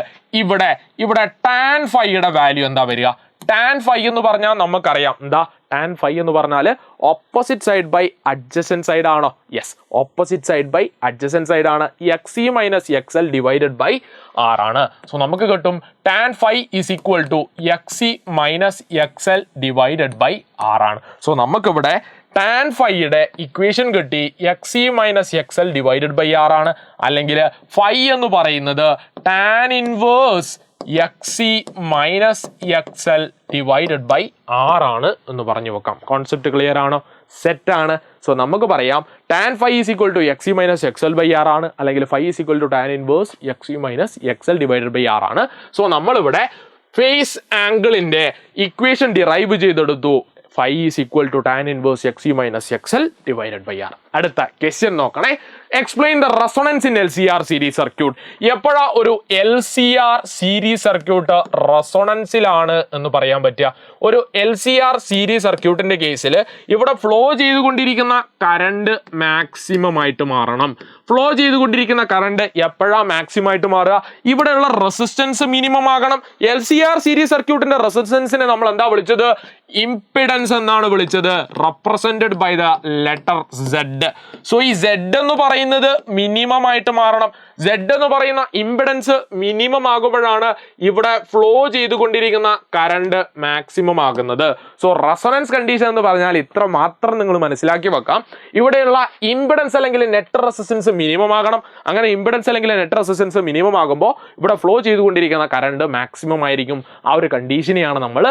ഇവിടെ ടാൻ ഫൈയുടെ വാല്യൂ എന്താ വരിക? ടാൻ ഫൈ എന്ന് പറഞ്ഞാൽ നമുക്കറിയാം എന്താ? ടാൻ ഫൈ എന്ന് പറഞ്ഞാൽ opposite side by adjacent side ആണോ? Yes, opposite side by adjacent side ആണ്. X E minus X L divided by R ആണ്. സോ നമുക്ക് കിട്ടും tan phi is equal to X E minus X L divided by R ആണ്. So നമുക്കിവിടെ tan ഫൈയുടെ equation കിട്ടി, X E minus X L divided by R ആണ്. അല്ലെങ്കിൽ phi എന്ന് പറയുന്നത് tan inverse X E minus X L divided by R ആണ് എന്ന് പറഞ്ഞു വെക്കാം. കോൺസെപ്റ്റ് ക്ലിയർ ആണോ? സെറ്റ് ആണ്. സോ നമുക്ക് പറയാം tan phi is equal to X E minus X L by R ആണ്. അല്ലെങ്കിൽ phi is equal to tan inverse X E minus X L divided by R ആണ്. സോ നമ്മളിവിടെ phase ആംഗിളിന്റെ equation derive ചെയ്തെടുത്തു. Phi is equal to tan inverse X E minus X L divided by R. അടുത്ത question നോക്കണേ. Explain the resonance in LCR series circuit. എപ്പോഴാ ഒരു LCR series circuit റെസൊണൻസിലാണ് എന്ന് പറയാൻ പറ്റുക? ഒരു LCR സീരീസ് സർക്യൂട്ടിന്റെ കേസിൽ ഇവിടെ ഫ്ലോ ചെയ്തുകൊണ്ടിരിക്കുന്ന കറണ്ട് മാക്സിമം ആയിട്ട് മാറണം. ഫ്ലോ ചെയ്തുകൊണ്ടിരിക്കുന്ന കറണ്ട് എപ്പോഴാ മാക്സിമം ആയിട്ട് മാറുക? ഇവിടെയുള്ള റെസിസ്റ്റൻസ് മിനിമം ആകണം. LCR സീരീസ് സർക്യൂട്ടിന്റെ റെസിസ്റ്റൻസിനെ നമ്മൾ എന്താ വിളിച്ചത്? ഇംപിഡൻസ് എന്നാണ് വിളിച്ചത്, represented by the letter Z. സോ ഈ Z എന്ന് പറയുന്നത് മിനിമം ആയിട്ട് മാറണം. Z എന്ന് പറയുന്ന ഇംപിഡൻസ് മിനിമം ആകുമ്പോഴാണ് ഇവിടെ ഫ്ലോ ചെയ്തുകൊണ്ടിരിക്കുന്ന കറണ്ട് മാക്സിമം ആകുന്നത്. സോ റെസൊണൻസ് കണ്ടീഷൻ എന്ന് പറഞ്ഞാൽ ഇത്ര മാത്രം നിങ്ങൾ മനസ്സിലാക്കി വെക്കാം. ഇവിടെയുള്ള ഇംപിഡൻസ് അല്ലെങ്കിൽ നെറ്റ് റെസിസ്റ്റൻസ് മിനിമം ആകണം. അങ്ങനെ ഇംപിഡൻസ് അല്ലെങ്കിൽ നെറ്റ് റെസിസ്റ്റൻസ് മിനിമം ആകുമ്പോൾ ഇവിടെ ഫ്ലോ ചെയ്തുകൊണ്ടിരിക്കുന്ന കറണ്ട് മാക്സിമം ആയിരിക്കും. ആ ഒരു കണ്ടീഷനെയാണ് നമ്മൾ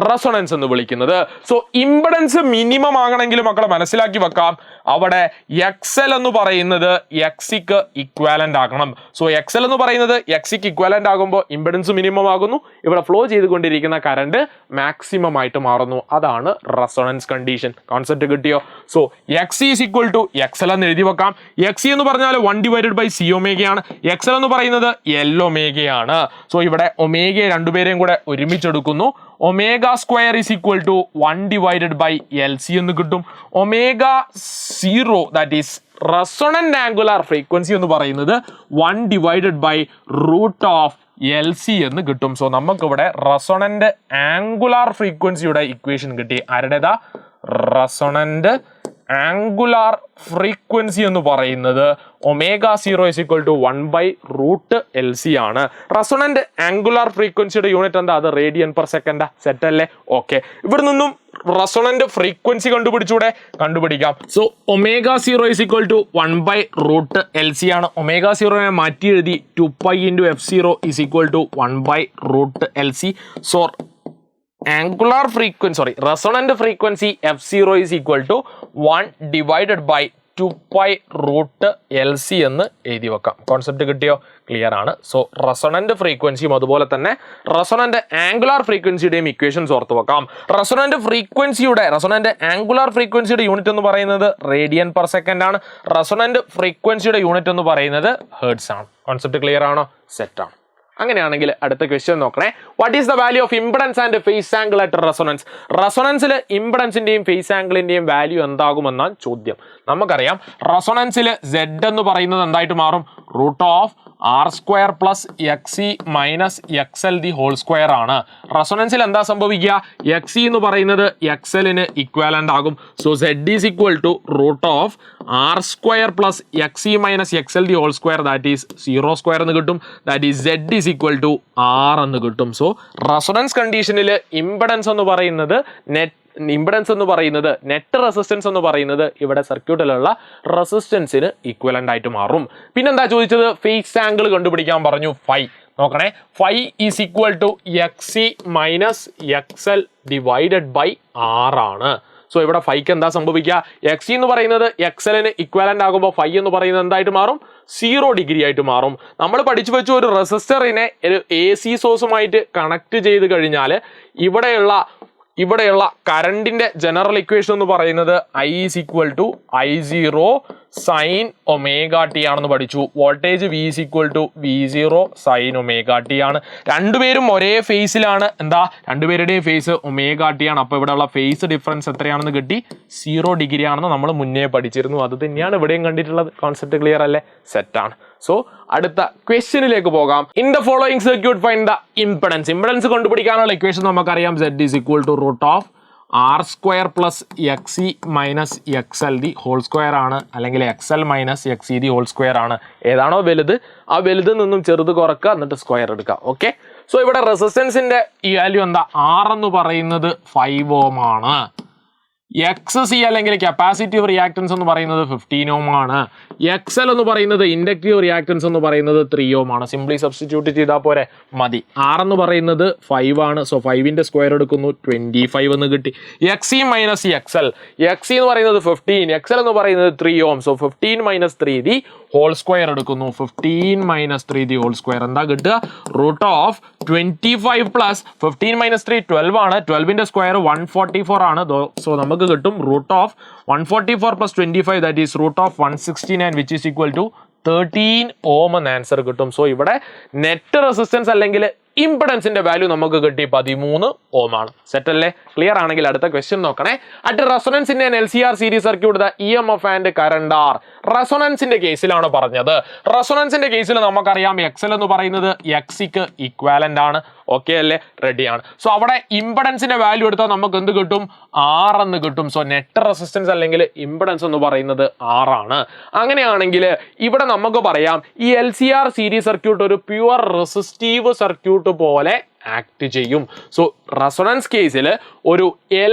റെസൊണൻസ് എന്ന് വിളിക്കുന്നത്. സോ ഇംപിഡൻസ് മിനിമം ആകണമെങ്കിൽ മക്കളെ മനസ്സിലാക്കി വെക്കാം, അവിടെ XL എന്ന് പറയുന്നത് XC-ക്ക് ഇക്വാലന്റ് ആകണം. സോ XL എന്ന് പറയുന്നത് XC-ക്ക് ഇക്വാലന്റ് ആകുമ്പോൾ ഇംപിഡൻസ് മിനിമം ആകുന്നു. ഇവിടെ ഫ്ലോ ചെയ്തുകൊണ്ടിരിക്കുന്ന കറണ്ട് മാക്സിമം ആയിട്ട് മാറുന്നു. അതാണ് റെസൊണൻസ് കണ്ടീഷൻ. കോൺസെപ്റ്റ് കിട്ടിയോ? So XC is equal to XL എന്ന് എഴുതി വെക്കാം. XC എന്ന് പറഞ്ഞാൽ 1 ഡിവൈഡഡ് ബൈ C ഒമേഗയാണ്. XL എന്ന് പറയുന്നത് L ഒമേഗയാണ്. സോ ഇവിടെ ഒമേഗയെ രണ്ടുപേരെയും കൂടെ ഒരുമിച്ചെടുക്കുന്നു. Omega square is equal to 1 divided by LC എന്ന് കിട്ടും. Omega 0 that is resonant angular frequency എന്ന് പറയുന്നത് 1 divided by root of LC എന്ന് കിട്ടും. സോ നമുക്കിവിടെ റെസൊണന്റ് ആംഗുലാർ ഫ്രീക്വൻസിയുടെ ഇക്വേഷൻ കിട്ടി. ആരുടേതാ? റെസൊണന്റ് ആംഗുലാർ ഫ്രീക്വൻസി എന്ന് പറയുന്നത് omega 0 is equal to 1 by root LC ആണ്. റെസൊണന്റ് ആംഗുലാർ ഫ്രീക്വൻസിയുടെ യൂണിറ്റ് എന്താ? അത് റേഡിയൻ പെർ സെക്കൻഡ്. സെറ്റ് അല്ലേ? ഓക്കെ, ഇവിടെ നിന്നും റെസൊണന്റ് ഫ്രീക്വൻസി കണ്ടുപിടിക്കാം. So omega 0 is equal to 1 by root LC ആണ്. ഒമേഗ 0നെ മാറ്റി എഴുതി 2 pi into f0 is equal to 1 by root LC. So angular frequency, resonant frequency f0 is equal to 1 divided by 2 pi root LC എന്ന് എഴുതി വെക്കാം. Concept കിട്ടിയോ? Clear ആണ്. So resonant ഫ്രീക്വൻസിയും അതുപോലെ തന്നെ റെസൊണന്റ് ആംഗുലാർ ഫ്രീക്വൻസിയുടെയും ഇക്വേഷൻസ് ഓർത്ത് വെക്കാം. റെസൊണന്റ് ആംഗുലാർ ഫ്രീക്വൻസിയുടെ യൂണിറ്റ് എന്ന് പറയുന്നത് റേഡിയൻ പെർ സെക്കൻഡ് ആണ്. റെസൊണന്റ് ഫ്രീക്വൻസിയുടെ യൂണിറ്റ് എന്ന് പറയുന്നത് ഹെർട്സ് ആണ്. കോൺസെപ്റ്റ് ക്ലിയർ ആണോ? സെറ്റ് ആണ്. അങ്ങനെയാണെങ്കിൽ അടുത്ത ക്വസ്റ്റ്യൻ നോക്കണേ. What is the value of impedance and phase angle at resonance? റെസൊണൻസിൽ ഇംപിഡൻസിന്റെയും ഫേസ് ആംഗിളിന്റെയും വാല്യൂ എന്താകുമെന്നാണ് ചോദ്യം. നമുക്കറിയാം റെസൊണൻസിൽ Z എന്ന് പറയുന്നത് എന്തായിട്ട് മാറും? Root of R square plus XC minus XL the whole square ആണ്. റെസൊണൻസിൽ എന്താ സംഭവിക്കുക? XC എന്ന് പറയുന്നത് XL-ന് ഇക്വാലന്റ് ആകും. So Z is equal to root of R square plus XC minus XL the whole square that is 0 square എന്ന് കിട്ടും. That is Z is equal to R എന്ന് കിട്ടും. സോ റെസൊണൻസ് കണ്ടീഷനിൽ ഇംപിഡൻസ് എന്ന് പറയുന്നത് നെറ്റ് ഇംപെഡൻസ് എന്ന് പറയുന്നത് net resistance എന്ന് പറയുന്നത് ഇവിടെ സർക്യൂട്ടിലുള്ള റെസിസ്റ്റൻസിന് ഈക്വലന്റ് ആയിട്ട് മാറും. പിന്നെന്താ ചോദിച്ചത്? ഫേസ് ആംഗിൾ കണ്ടുപിടിക്കാൻ പറഞ്ഞു. ഫൈ നോക്കണേ, phi is equal to XC minus XL divided by R ആണ്. സോ ഇവിടെ ഫൈക്ക് എന്താ സംഭവിക്കുക? XC എന്ന് പറയുന്നത് XLന് ഇക്വലന്റ് ആകുമ്പോൾ ഫൈ എന്ന് പറയുന്നത് എന്തായിട്ട് മാറും? 0 ഡിഗ്രി ആയിട്ട് മാറും. നമ്മൾ പഠിച്ചു വെച്ച ഒരു റെസിസ്റ്ററിനെ ഒരു AC സോഴ്സുമായിട്ട് കണക്ട് ചെയ്ത് കഴിഞ്ഞാൽ ഇവിടെയുള്ള കറണ്ടിന്റെ ജനറൽ ഇക്വേഷൻ എന്ന് പറയുന്നത് I is equal to I0 sin omega T ആണെന്ന് പഠിച്ചു. Voltage V is equal to V0 sin omega T ആണ്. രണ്ടുപേരും ഒരേ ഫേസിലാണ്. എന്താ? രണ്ടുപേരുടെയും ഫേസ് ഒമേഗ ടി ആണ്. അപ്പോൾ ഇവിടെയുള്ള ഫേസ് ഡിഫറൻസ് എത്രയാണെന്ന് കിട്ടി? 0 ഡിഗ്രി ആണെന്ന് നമ്മൾ മുന്നേ പഠിച്ചിരുന്നു. അത് തന്നെയാണ് ഇവിടെയും കണ്ടിട്ടുള്ളത്. കോൺസെപ്റ്റ് ക്ലിയർ അല്ലേ? സെറ്റാണ്. സോ അടുത്ത ക്വസ്റ്റ്യനിലേക്ക് പോകാം. In the following circuit find the impedance. Impedance കണ്ടുപിടിക്കാനുള്ള ഇക്വേഷൻ നമുക്കറിയാം. Z is equal to root of R square plus XC minus XL the whole square ആണ്, അല്ലെങ്കിൽ XL minus XC the whole square ആണ്. ഏതാണോ വലുത് ആ വലുതിൽ നിന്നും ചെറുത് കുറക്കുക, എന്നിട്ട് സ്ക്വയർ എടുക്കുക. ഓക്കെ, സോ ഇവിടെ റെസിസ്റ്റൻസിന്റെ ഈ വാല്യൂ എന്താ? R എന്ന് പറയുന്നത് 5 ohm ആണ്. XC അല്ലെങ്കിൽ കപ്പാസിറ്റീവ് റിയാക്ടൻസ് എന്ന് പറയുന്നത് 15 ohm ആണ്. XL എന്ന് പറയുന്നത് ഇൻഡക്റ്റീവ് റിയാക്ടൻസ് എന്ന് പറയുന്നത് 3 ohm ആണ്. സിംപ്ലി സബ്സ്റ്റിറ്റ്യൂട്ട് ചെയ്താൽ പോരെ, മതി. R എന്ന് പറയുന്നത് 5 ആണ്. സോ 5ന്റെ സ്ക്വയർ എടുക്കുന്നു, 25 എന്ന് കിട്ടി. XC മൈനസ് XL, XC എന്ന് പറയുന്നത് 15, XL എന്ന് പറയുന്നത് 3 ohm. So 15 minus 3 the whole square എടുക്കുന്നു. 15 മൈനസ് 3 ദി ഹോൾ സ്ക്വയർ എന്താ കിട്ടുക? റൂട്ട് ഓഫ് 25 പ്ലസ് 15 മൈനസ് 3 12 ആണ്. 12ന്റെ സ്ക്വയർ 144 ആണ്. സോ നമുക്ക് കിട്ടും root of 144 plus 25 that is root of 169 which is equal to 13 ohm എന്ന ആൻസർ കിട്ടും. സോ ഇവിടെ നെറ്റ് റെസിസ്റ്റൻസ് അല്ലെങ്കിൽ ഇംപെഡൻസിന്റെ വാല്യൂ നമുക്ക് കിട്ടി 13 ohm ആണ്. സെറ്റ് അല്ലേ? ക്ലിയർ ആണെങ്കിൽ അടുത്ത ക്വസ്റ്റ്യൻ നോക്കണേ. At resonance in an LCR series circuit the EMF and current are. റെസൊണൻസിന്റെ കേസിലാണ് പറഞ്ഞത്. റെസൊണൻസിന്റെ കേസിൽ നമുക്കറിയാം XL എന്ന് പറയുന്നത് XCക്ക് ഇക്വാലന്റ് ആണ്. ഓക്കെ അല്ലേ? റെഡിയാണ്. സോ അവിടെ ഇംപെഡൻസിന്റെ വാല്യൂ എടുത്താൽ നമുക്ക് എന്ത് കിട്ടും? R എന്ന് കിട്ടും. സോ നെറ്റ് റെസിസ്റ്റൻസ് അല്ലെങ്കിൽ ഇംപെഡൻസ് എന്ന് പറയുന്നത് R ആണ്. അങ്ങനെയാണെങ്കിൽ ഇവിടെ നമുക്ക് പറയാം ഈ LCR സീരീസ് സർക്യൂട്ട് ഒരു പ്യുവർ റെസിസ്റ്റീവ് സർക്യൂട്ട് പോലെ ആക്ട് ചെയ്യും. സോ റെസൊണൻസ് കേസിൽ ഒരു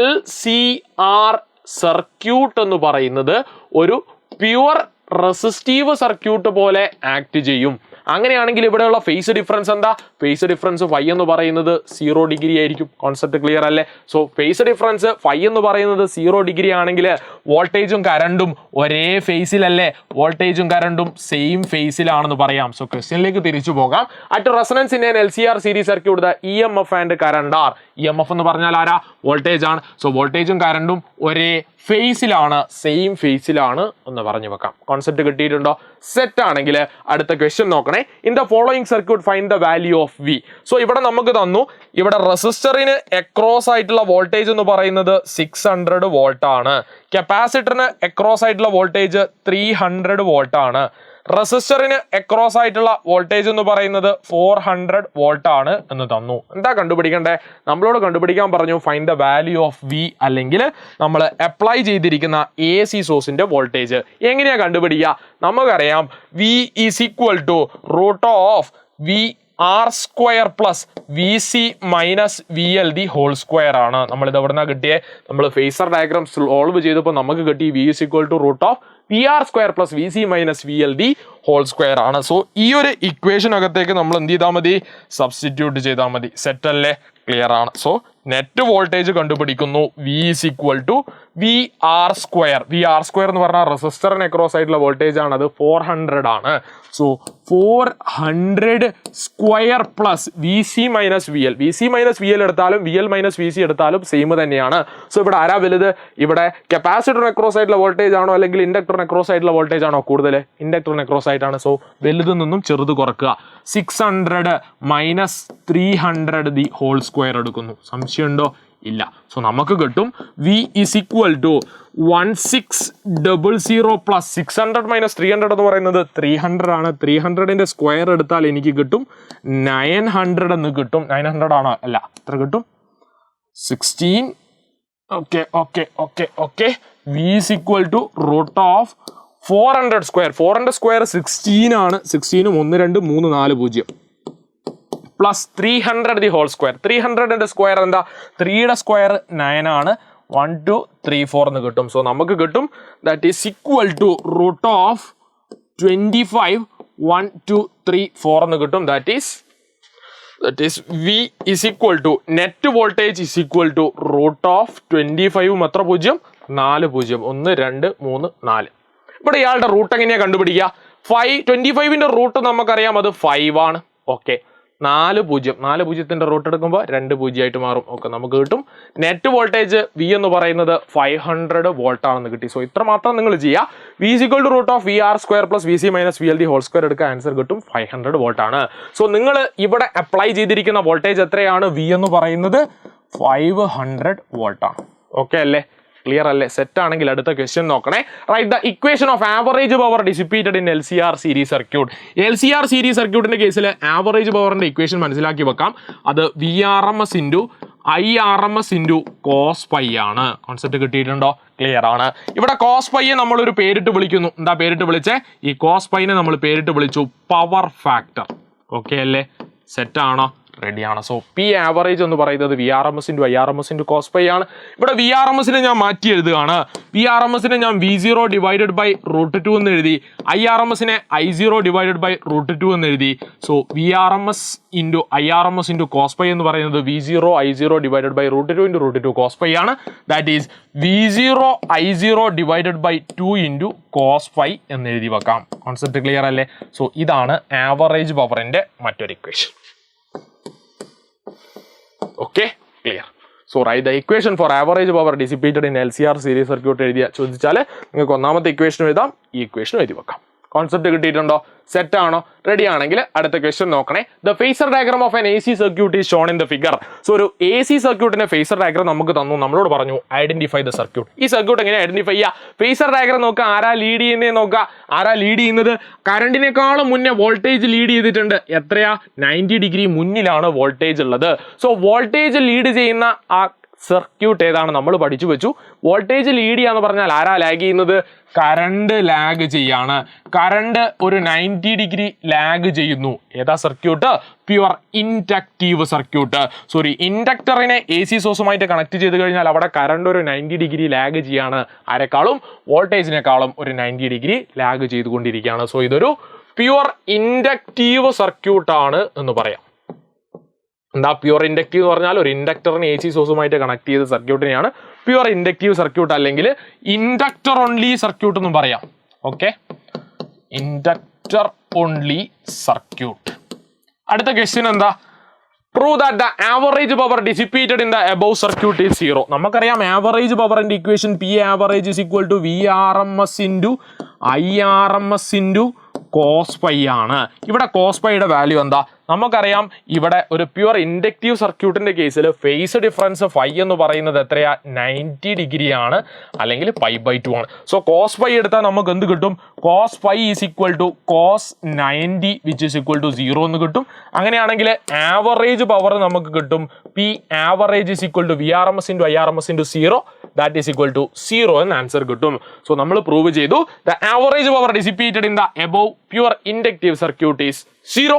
LCR സർക്യൂട്ട് എന്ന് പറയുന്നത് ഒരു പ്യുവർ റെസിസ്റ്റീവ് സർക്യൂട്ട് പോലെ ആക്ട് ചെയ്യും. അങ്ങനെയാണെങ്കിൽ ഇവിടെയുള്ള ഫേസ് ഡിഫറൻസ് എന്താ? ഫേസ് ഡിഫറൻസ് ഫൈ എന്ന് പറയുന്നത് 0 ഡിഗ്രി ആയിരിക്കും. കോൺസെപ്റ്റ് ക്ലിയർ അല്ലേ? സോ ഫേസ് ഡിഫറൻസ് ഫൈ എന്ന് പറയുന്നത് 0 ഡിഗ്രി ആണെങ്കിൽ വോൾട്ടേജും കറണ്ടും ഒരേ ഫേസിലല്ലേ? വോൾട്ടേജും കറണ്ടും സെയിം ഫേസിലാണെന്ന് പറയാം. സോ ക്വസ്റ്റ്യനിലേക്ക് തിരിച്ചു പോകാം. At resonance in an LCR series circuit the EMF and current are. EMF എന്ന് പറഞ്ഞാൽ ആരാ? വോൾട്ടേജ് ആണ്. സോ വോൾട്ടേജും കറണ്ടും ഒരേ ഫേസിലാണ്, സെയിം ഫേസിലാണ് എന്ന് പറഞ്ഞു വെക്കാം. കോൺസെപ്റ്റ് കിട്ടിയിട്ടുണ്ടോ? സെറ്റ് ആണെങ്കിൽ അടുത്ത ക്വസ്റ്റ്യൻ നോക്കണേ. In the following circuit find the value of V. So ഇവിടെ നമുക്ക് തന്നു, ഇവിടെ റെസിസ്റ്ററിന് അക്രോസ് ആയിട്ടുള്ള വോൾട്ടേജ് എന്ന് പറയുന്നത് 600 വോൾട്ട് ആണ്. കപ്പാസിറ്ററിന് അക്രോസ് ആയിട്ടുള്ള വോൾട്ടേജ് 300 വോൾട്ട് ആണ്. റെസിസ്റ്ററിന് അക്രോസ് ആയിട്ടുള്ള വോൾട്ടേജ് എന്ന് പറയുന്നത് 400 വോൾട്ട് ആണ് എന്ന് തന്നു. എന്താ കണ്ടുപിടിക്കണ്ടേ? നമ്മളോട് കണ്ടുപിടിക്കാൻ പറഞ്ഞു find the value of V, അല്ലെങ്കിൽ നമ്മൾ അപ്ലൈ ചെയ്തിരിക്കുന്ന AC സോഴ്സിന്റെ വോൾട്ടേജ്. എങ്ങനെയാ കണ്ടുപിടിക്കുക? നമുക്കറിയാം V is equal to root of VR square plus VC minus VL the whole square ആണ്. നമ്മളിത് എവിടെ നിന്നാണ് കിട്ടിയേ? നമ്മൾ ഫേസർ ഡയഗ്രാം സോൾവ് ചെയ്തപ്പോൾ നമുക്ക് കിട്ടി V is equal to root of VR square plus VC minus VL the whole square ആണ്. സോ ഈ ഒരു ഇക്വേഷൻ അകത്തേക്ക് നമ്മൾ എന്ത് ചെയ്താൽ മതി? സബ്സ്റ്റിറ്റ്യൂട്ട് ചെയ്താൽ മതി. സെറ്റ് അല്ലേ? ക്ലിയർ ആണ്. സോ നെറ്റ് വോൾട്ടേജ് കണ്ടുപിടിക്കുന്നു. V is equal to VR square. VR square എന്ന് പറഞ്ഞാൽ റെസിസ്റ്ററിന് അക്രോസ് ആയിട്ടുള്ള വോൾട്ടേജ് ആണ്, അത് 400 ആണ്. So 400 square plus VC minus VL. VC minus VL എടുത്താലും VL മൈനസ് VC എടുത്താലും സെയിം തന്നെയാണ്. സോ ഇവിടെ ആരാ വലുത്? ഇവിടെ കപ്പാസിറ്ററിന് അക്രോസ് ആയിട്ടുള്ള വോൾട്ടേജ് ആണോ അല്ലെങ്കിൽ ഇൻഡക്ടറിന് അക്രോസ് ആയിട്ടുള്ള വോൾട്ടേജ് ആണോ കൂടുതൽ? ഇൻഡക്ടറിന് അക്രോസ് ആയിട്ടാണ്. സോ വലുതിൽ നിന്നും ചെറുത് കുറക്കുക. 600 മൈനസ് 300 ദി ഹോൾ സ്ക്വയർ എടുക്കുന്നു. സംശയമുണ്ടോ? ഇല്ല. സോ നമുക്ക് കിട്ടും V is equal to 1600 plus 600 minus 300 എന്ന് പറയുന്നത് 300 ആണ്. 300ന്റെ സ്ക്വയർ എടുത്താൽ എനിക്ക് കിട്ടും 900 എന്ന് കിട്ടും. 900 ആണോ? അല്ല, എത്ര കിട്ടും? 16. Okay okay okay okay V is equal to root of 400 square. 400 square 16 ആണ്. 16 1 2 3 4 0 പ്ലസ് 300 ദി ഹോൾ സ്ക്വയർ. 300ന്റെ സ്ക്വയർ എന്താ? 3യുടെ സ്ക്വയർ 9 ആണ്. 1 2 3 4 എന്ന് കിട്ടും. സോ നമുക്ക് കിട്ടും that is equal to root of 25 1 2 3 4 എന്ന് കിട്ടും. That is V is equal to net voltage is equal to root of 25 എത്ര 0 4 0 1 2 3 4. ഇവിടെ ഇയാളുടെ റൂട്ട് എങ്ങനെയാണ് കണ്ടുപിടിക്കുക? 25ന്റെ റൂട്ട് നമുക്കറിയാം അത് 5 ആണ്. ഓക്കെ, 4 0ത്തിന്റെ റൂട്ട് എടുക്കുമ്പോൾ 2 0 ആയിട്ട് മാറും. ഓക്കെ, നമുക്ക് കിട്ടും നെറ്റ് വോൾട്ടേജ് V എന്ന് പറയുന്നത് 500 വോൾട്ട് ആണെന്ന് കിട്ടി. സോ ഇത്ര മാത്രം നിങ്ങൾ ചെയ്യുക. V is equal to root of VR square plus VC minus VL whole square എടുക്കുക, ആൻസർ കിട്ടും 500 വോൾട്ട് ആണ്. സോ നിങ്ങൾ ഇവിടെ അപ്ലൈ ചെയ്തിരിക്കുന്ന വോൾട്ടേജ് എത്രയാണ്? V എന്ന് പറയുന്നത് 500 വോൾട്ട് ആണ്. ഓക്കെ അല്ലേ? ക്ലിയർ അല്ലേ? സെറ്റ് ആണെങ്കിൽ അടുത്ത ക്വസ്റ്റ്യൻ നോക്കണേ. Write the equation of average power dissipated in LCR series circuit. LCR series സർക്യൂട്ടിന്റെ കേസിൽ ആവറേജ് പവറിന്റെ ഇക്വേഷൻ മനസ്സിലാക്കി വെക്കാം. അത് VRMS into IRMS into cos pi ആണ്. കോൺസെപ്റ്റ് കിട്ടിയിട്ടുണ്ടോ? ക്ലിയർ ആണ്. ഇവിടെ കോസ് പൈയെ നമ്മളൊരു പേരിട്ട് വിളിക്കുന്നു. എന്താ പേരിട്ട് വിളിച്ചേ? ഈ കോസ് പൈനെ നമ്മൾ പേരിട്ട് വിളിച്ചു പവർ ഫാക്ടർ. ഓക്കെ അല്ലേ? സെറ്റ് ആണോ? റെഡിയാണ്. സോ പി ആവറേജ് എന്ന് പറയുന്നത് VRMS into IRMS into cos pi ആണ്. ഇവിടെ VRMSനെ ഞാൻ മാറ്റി എഴുതുകയാണ്. VRMSനെ ഞാൻ V0 ഡിവൈഡഡ് ബൈ √2 എന്ന് എഴുതി. IRMSനെ I0 ഡിവൈഡഡ് ബൈ √2 എന്ന് എഴുതി. So VRMS into IRMS into cos pi എന്ന് പറയുന്നത് V0 I0 divided by √2 into √2 cos pi ആണ്. That is V0 I0 divided by 2 into cos pi എന്ന് എഴുതി വെക്കാം. കോൺസെപ്റ്റ് ക്ലിയർ അല്ലേ? സോ ഇതാണ് ആവറേജ് പവറിന്റെ മറ്റൊരു equation. Okay, clear. So write the equation for average power dissipated in LCR series circuit എഴുതിയ ചോദിച്ചാൽ നിങ്ങൾക്ക് ഒന്നാമത്തെ ഇക്വേഷൻ എഴുതാം, ഈ ഇക്വേഷൻ എഴുതി വെക്കാം. കോൺസെപ്റ്റ് കിട്ടിയിട്ടുണ്ടോ? സെറ്റ് ആണോ? റെഡി ആണെങ്കിൽ അടുത്ത ക്വസ്റ്റ്യൻ നോക്കണേ. The phasor diagram of N AC circuit is shown in the figure. So ഒരു AC സർക്യൂട്ടിന്റെ ഫേസർ ഡയഗ്രാം നമുക്ക് തന്നു, നമ്മളോട് പറഞ്ഞു ഐഡന്റിഫൈ ദ സർക്യൂട്ട്. ഈ സർക്യൂട്ട് എങ്ങനെ ഐഡന്റിഫൈ ചെയ്യുക? ഫേസർ ഡയഗ്രാം നോക്കുക, ആരാ ലീഡ് ചെയ്യുന്നത് നോക്കുക. ആരാ ലീഡ് ചെയ്യുന്നത്? കറണ്ടിനേക്കാളും മുന്നേ വോൾട്ടേജ് ലീഡ് ചെയ്തിട്ടുണ്ട്. എത്രയാ? 90 ഡിഗ്രി മുന്നിലാണ് വോൾട്ടേജ് ഉള്ളത്. സോ വോൾട്ടേജ് ലീഡ് ചെയ്യുന്ന ആ സർക്യൂട്ട് ഏതാണ്? നമ്മൾ പഠിച്ചു വെച്ചു. വോൾട്ടേജ് ലീഡ് ചെയ്യാന്ന് പറഞ്ഞാൽ ആരാ ലാഗ് ചെയ്യുന്നത്? കറണ്ട് ലാഗ് ചെയ്യാണ്. കറണ്ട് ഒരു 90 ഡിഗ്രി ലാഗ് ചെയ്യുന്നു. ഏതാ circuit? Pure inductive circuit. Sorry, ഇൻഡക്ടറിനെ AC സോഴ്സുമായിട്ട് കണക്ട് ചെയ്ത് കഴിഞ്ഞാൽ അവിടെ കറണ്ട് ഒരു 90 ഡിഗ്രി ലാഗ് ചെയ്യാണ്. ആരെക്കാളും? വോൾട്ടേജിനേക്കാളും ഒരു 90 ഡിഗ്രി ലാഗ് ചെയ്തുകൊണ്ടിരിക്കുകയാണ്. സോ ഇതൊരു പ്യുവർ ഇൻഡക്റ്റീവ് സർക്യൂട്ടാണ് എന്ന് പറയാം. എന്താ പ്യുവർ ഇൻഡക്റ്റീവ് എന്ന് പറഞ്ഞാൽ? ഒരു ഇൻഡക്ടറിനെ AC സോഴ്സുമായിട്ട് കണക്ട് ചെയ്ത സർക്യൂട്ടിനെയാണ് പ്യുവർ ഇൻഡക്റ്റീവ് സർക്യൂട്ട്, അല്ലെങ്കിൽ ഇൻഡക്ടർ ഓൺലി സർക്യൂട്ട് എന്നും പറയാം. Okay, inductor only circuit. അടുത്ത ക്വസ്റ്റ്യൻ എന്താ? Prove that the average power dissipated in the above circuit is 0. നമുക്കറിയാം ആവറേജ് പവറിന്റെ equation P average is equal to VRMS into IRMS into cos pi ആണ്. ഇവിടെ cos പൈയുടെ value എന്താ? നമുക്കറിയാം ഇവിടെ ഒരു പ്യുവർ ഇൻഡക്റ്റീവ് സർക്യൂട്ടിന്റെ കേസിൽ ഫേസ് ഡിഫറൻസ് ഫൈ എന്ന് പറയുന്നത് എത്രയാ? 90 ഡിഗ്രി ആണ്, അല്ലെങ്കിൽ π/2 ആണ്. സോ കോസ് പൈ എടുത്താൽ നമുക്ക് എന്ത് കിട്ടും? Cos pi is equal to cos 90 which is equal to 0 എന്ന് കിട്ടും. അങ്ങനെയാണെങ്കിൽ ആവറേജ് പവർ നമുക്ക് കിട്ടും P average is equal to VRMS into IRMS into 0 that is equal to 0 എന്ന് ആൻസർ കിട്ടും. സോ നമ്മൾ പ്രൂവ് ചെയ്തു the average power dissipated in the above pure inductive circuit is 0.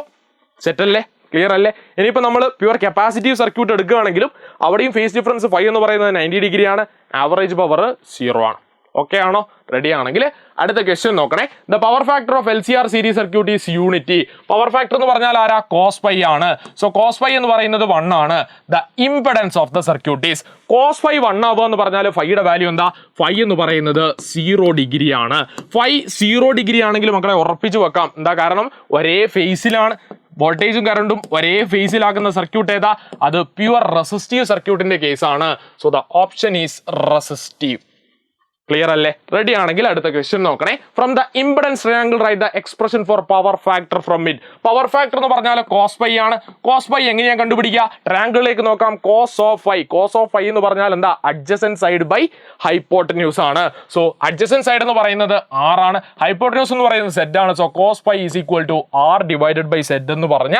Set അല്ലേ? ക്ലിയർ അല്ലേ? ഇനിയിപ്പോൾ നമ്മൾ പ്യുവർ കപ്പാസിറ്റീവ് സർക്യൂട്ട് എടുക്കുകയാണെങ്കിലും അവിടെയും phase difference phi എന്ന് പറയുന്നത് 90 ഡിഗ്രി ആണ്, ആവറേജ് പവർ 0 ആണ്. ഓക്കെ ആണോ? റെഡി ആണെങ്കിൽ അടുത്ത ക്വസ്റ്റ്യൻ നോക്കണേ. The power factor of LCR series circuit is unity. Power factor എന്ന് പറഞ്ഞാൽ ആരാ? കോസ് പൈ ആണ്. സോ കോസ് പൈ എന്ന് പറയുന്നത് 1 ആണ്. The impedance of the circuit is cos pi 1 ആവുക എന്ന് പറഞ്ഞാൽ ഫൈയുടെ വാല്യൂ എന്താ? ഫൈ എന്ന് പറയുന്നത് 0 ഡിഗ്രി ആണ്. ഫൈ 0 ഡിഗ്രി ആണെങ്കിൽ മക്കളെ ഉറപ്പിച്ചു വെക്കാം. എന്താ കാരണം? ഒരേ ഫേസിലാണ്. വോൾട്ടേജും കറണ്ടും ഒരേ ഫേസിലാക്കുന്ന സർക്യൂട്ട് ഏതാ? അത് പ്യുവർ റെസിസ്റ്റീവ് സർക്യൂട്ടിന്റെ കേസാണ്. So the option is resistive. Clear അല്ലേ? റെഡി ആണെങ്കിൽ അടുത്ത ക്വസ്റ്റ്യൻ നോക്കണേ. From the impedance triangle right the expression for power factor from it. Power factor എന്ന് പറഞ്ഞാൽ കോസ് പൈ ആണ്. കോസ് പൈ എങ്ങനെയാണ് കണ്ടുപിടിക്കുക? ട്രയാങ്കിളിലേക്ക് നോക്കാം. Cos of phi. Cos of phi എന്ന് പറഞ്ഞാൽ എന്താ? അഡ്ജസൻറ്റ് സൈഡ് ബൈ ഹൈപ്പോട്ടന്യൂസ് ആണ്. സോ അഡ്ജസൻറ്റ് സൈഡ് എന്ന് പറയുന്നത് R ആണ്, ഹൈപ്പോട്ടന്യൂസ് എന്ന് പറയുന്നത് Z ആണ്. So cos pi is equal to R divided by Z എന്ന് പറഞ്ഞ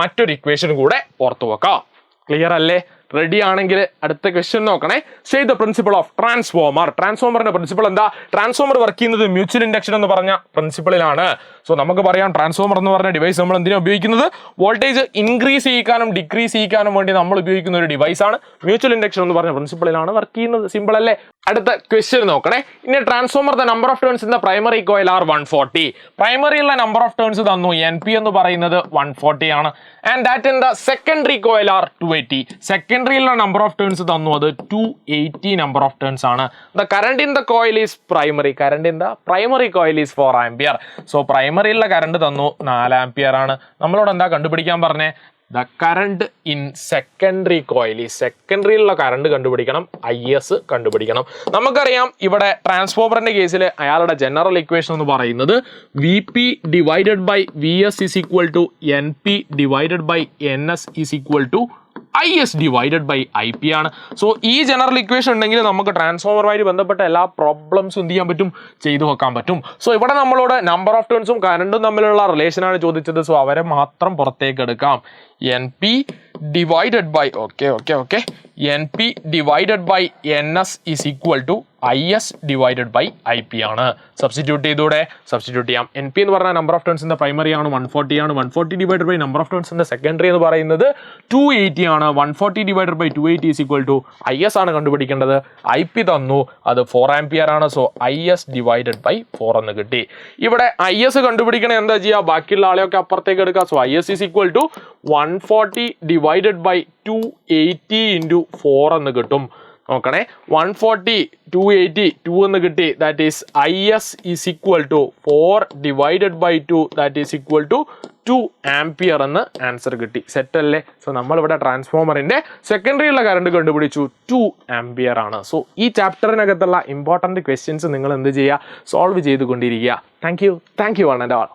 മറ്റൊരു ഇക്വേഷൻ കൂടെ ഓർത്തു വെക്കാം. ക്ലിയർ അല്ലേ? റെഡി ആണെങ്കിൽ അടുത്ത ക്വസ്റ്റ്യൻ നോക്കണേ. Say the principle of transformer. ട്രാൻസ്ഫോമറിന്റെ പ്രിൻസിപ്പിൾ എന്താ? ട്രാൻസ്ഫോമർ വർക്ക് ചെയ്യുന്നത് മ്യൂച്വൽ ഇൻഡക്ഷൻ എന്ന് പറഞ്ഞ പ്രിൻസിപ്പിളിലാണ്. സോ നമുക്ക് പറയാം ട്രാൻസ്ഫോമർ എന്ന് പറഞ്ഞ ഡിവൈസ് നമ്മൾ എന്തിനാണ് ഉപയോഗിക്കുന്നത്? വോൾട്ടേജ് ഇൻക്രീസ് ചെയ്യിക്കാനും ഡിക്രീസ് ചെയ്യിക്കാനും വേണ്ടി നമ്മൾ ഉപയോഗിക്കുന്ന ഒരു ഡിവൈസ് ആണ്. മ്യൂച്വൽ ഇൻഡക്ഷൻ എന്ന് പറഞ്ഞ പ്രിൻസിപ്പിളിലാണ് വർക്ക് ചെയ്യുന്നത്. സിമ്പിൾ അല്ലേ? അടുത്ത ക്വസ്റ്റ്യൻ നോക്കണേ. ഇനി transformer the number of turns in the primary coil are 140. പ്രൈമറിയുള്ള നമ്പർ ഓഫ് ടേൺസ് തന്നു, NP എന്ന് പറയുന്നത് 140 ആണ്. And that in the secondary coil are 280. സെക്കൻഡറിയിലുള്ള നമ്പർ ഓഫ് ടേൺസ് തന്നു, അത് 280 നമ്പർ ഓഫ് ടേൺസ് ആണ്. The current in the coil is primary. Current in the primary coil is 4 ampere. So പ്രൈമറിയിലുള്ള current തന്നു 4 ആംപിയർ ആണ്. നമ്മളോട് എന്താ കണ്ടുപിടിക്കാൻ പറഞ്ഞേ? The current in secondary coil. ഈ സെക്കൻഡറിയിലുള്ള കറണ്ട് കണ്ടുപിടിക്കണം, IS കണ്ടുപിടിക്കണം. നമുക്കറിയാം ഇവിടെ ട്രാൻസ്ഫോമറിന്റെ കേസിൽ അയാളുടെ ജനറൽ ഇക്വേഷൻ എന്ന് പറയുന്നത് VP divided by VS is equal to NP divided by NS is equal to IS divided by IP ആണ്. സോ ഈ ജനറൽ ഇക്വേഷൻ ഉണ്ടെങ്കിൽ നമുക്ക് ട്രാൻസ്ഫോമറുമായി ബന്ധപ്പെട്ട എല്ലാ പ്രോബ്ലംസും എന്ത് ചെയ്യാൻ പറ്റും? ചെയ്തു വെക്കാൻ പറ്റും. സോ ഇവിടെ നമ്മളോട് നമ്പർ ഓഫ് ടേൺസും കറണ്ടും തമ്മിലുള്ള റിലേഷനാണ് ചോദിച്ചത്. സോ അവരെ മാത്രം പുറത്തേക്ക് എടുക്കാം. NP divided by NP divided by NS is equal to IS divided by IP ആണ്. സബ്സ്റ്റിറ്റ്യൂട്ട് ചെയ്തൂടെ? സബ്സ്റ്റിറ്റ്യൂട്ട് ചെയ്യാം. NP എന്ന് പറഞ്ഞാൽ നമ്പർ ഓഫ് ടേൺസിന്റെ പ്രൈമറി ആണ്, 140 ആണ്. 140 ഡിവൈഡഡ് ബൈ നമ്പർ ഓഫ് ടേൺസിന്റെ സെക്കൻഡറി എന്ന് പറയുന്നത് 280 ആണ്. 140 divided by 280 is equal to IS ആണ് കണ്ടുപിടിക്കേണ്ടത്. IP തന്നു, അത് 4 ആംപിയർ ആണ്. സോ IS ഡിവൈഡഡ് ബൈ 4 എന്ന് കിട്ടി. ഇവിടെ IS കണ്ടുപിടിക്കണേ എന്താ ചെയ്യുക? ബാക്കിയുള്ള ആളെയൊക്കെ അപ്പുറത്തേക്ക് എടുക്കുക. So IS is equal to 140 divided by 280 into 4 എന്ന് കിട്ടും. നോക്കണേ, 140 280 2 എന്ന് കിട്ടി. That is IS is equal to 4 divided by 2 that is equal to 2 ampere എന്ന് ആൻസർ കിട്ടി. സെറ്റ് അല്ലേ? സോ നമ്മളിവിടെ ട്രാൻസ്ഫോമറിന്റെ സെക്കൻഡറിയുള്ള കറണ്ട് കണ്ടുപിടിച്ചു, 2 ആംപിയർ ആണ്. സോ ഈ ചാപ്റ്ററിനകത്തുള്ള ഇമ്പോർട്ടൻറ്റ് ക്വസ്റ്റ്യൻസ് നിങ്ങൾ എന്ത് ചെയ്യുക? സോൾവ് ചെയ്തുകൊണ്ടിരിക്കുക. Thank you one and all.